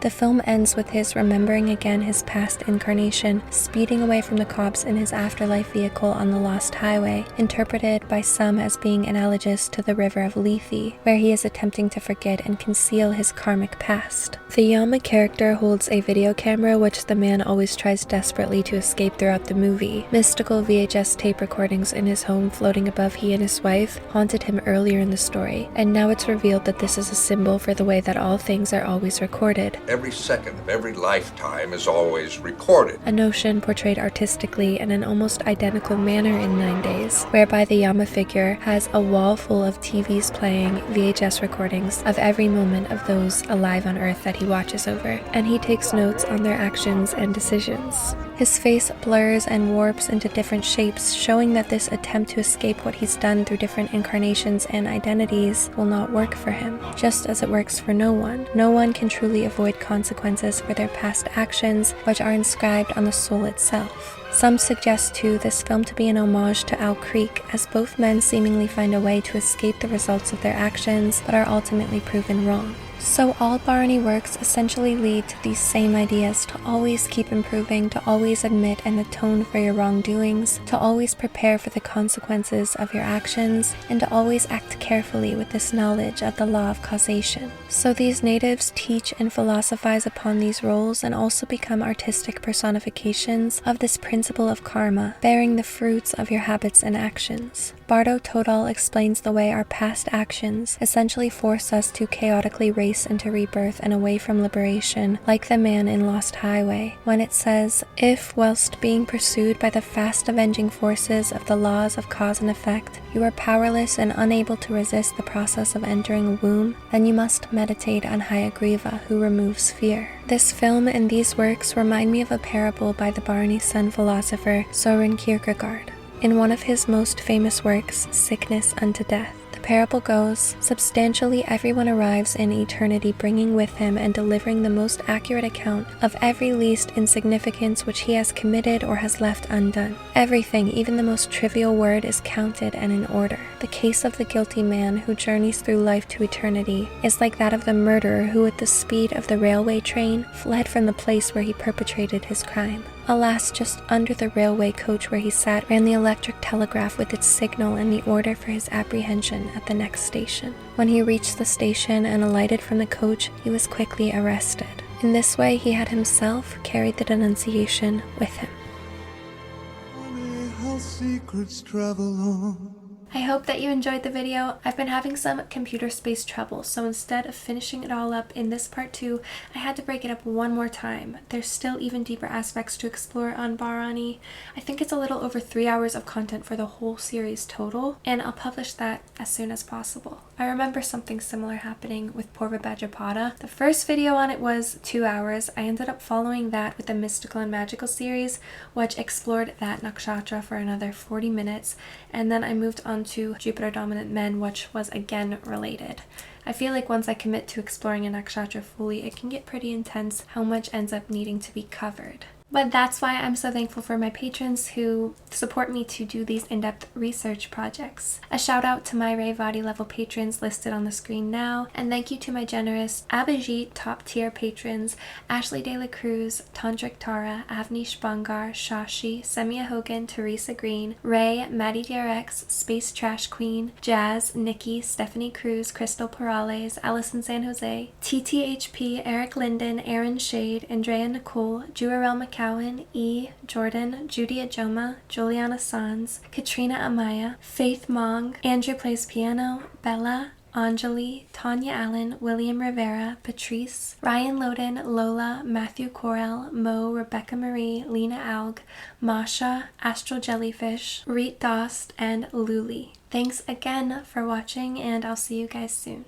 The film ends with his remembering again his past incarnation, speeding away from the cops in his afterlife vehicle on the Lost Highway, interpreted by some as being analogous to the river of Lethe, where he is attempting to forget and conceal his karmic past. The Yama character holds a video camera which the man always tries desperately to escape throughout the movie. Mystical VHS tape recordings in his home floating above he and his wife haunted him earlier in the story, and now it's revealed that this is a symbol for the way that all things are always recorded. Every second of every lifetime is always recorded. A notion portrayed artistically in an almost identical manner in 9 Days, whereby the Yama figure has a wall full of TVs playing VHS recordings of every moment of those alive on Earth that he watches over, and he takes notes on their actions and decisions. His face blurs and warps into different shapes, showing that this attempt to escape what he's done through different incarnations and identities will not work for him, just as it works for no one. No one can truly avoid consequences for their past actions, which are inscribed on the soul itself. Some suggest too this film to be an homage to Owl Creek, as both men seemingly find a way to escape the results of their actions, but are ultimately proven wrong. So all Bharani works essentially lead to these same ideas: to always keep improving, to always admit and atone for your wrongdoings, to always prepare for the consequences of your actions, and to always act carefully with this knowledge of the law of causation. So these natives teach and philosophize upon these roles and also become artistic personifications of this principle of karma, bearing the fruits of your habits and actions. Bardo Todal explains the way our past actions essentially force us to chaotically race into rebirth and away from liberation, like the man in Lost Highway, when it says, "If, whilst being pursued by the fast avenging forces of the laws of cause and effect, you are powerless and unable to resist the process of entering a womb, then you must meditate on Hayagriva, who removes fear." This film and these works remind me of a parable by the Bharani Sun philosopher Soren Kierkegaard. In one of his most famous works, Sickness unto Death, the parable goes, substantially everyone arrives in eternity bringing with him and delivering the most accurate account of every least insignificance which he has committed or has left undone. Everything, even the most trivial word, is counted and in order. The case of the guilty man who journeys through life to eternity is like that of the murderer who, with the speed of the railway train, fled from the place where he perpetrated his crime. Alas, just under the railway coach where he sat ran the electric telegraph with its signal and the order for his apprehension at the next station. When he reached the station and alighted from the coach, he was quickly arrested. In this way, he had himself carried the denunciation with him. How secrets travel on. I hope that you enjoyed the video. I've been having some computer space trouble, so instead of finishing it all up in this part 2, I had to break it up one more time. There's still even deeper aspects to explore on Bharani. I think it's a little over 3 hours of content for the whole series total, and I'll publish that as soon as possible. I remember something similar happening with Purva Bhajapada. The first video on it was 2 hours. I ended up following that with the Mystical and Magical series, which explored that nakshatra for another 40 minutes, and then I moved on to Jupiter Dominant Men, which was again related. I feel like once I commit to exploring a nakshatra fully, it can get pretty intense how much ends up needing to be covered. But that's why I'm so thankful for my patrons who support me to do these in-depth research projects. A shout out to my Ray Vadi level patrons listed on the screen now, and thank you to my generous Abhijit top tier patrons, Ashley De La Cruz, Tantric Tara, Avnish Bangar, Shashi, Semia Hogan, Teresa Green, Ray, Maddie DRX, Space Trash Queen, Jazz, Nikki, Stephanie Cruz, Crystal Perales, Allison San Jose, TTHP, Eric Linden, Aaron Shade, Andrea Nicole, Jurel McCowan, E. Jordan, Judy Ajoma, Juliana Sanz, Katrina Amaya, Faith Mong, Andrew Plays Piano, Bella, Anjali, Tanya Allen, William Rivera, Patrice, Ryan Loden, Lola, Matthew Corell, Mo, Rebecca Marie, Lena Alg, Masha, Astral Jellyfish, Reet Dost, and Luli. Thanks again for watching, and I'll see you guys soon.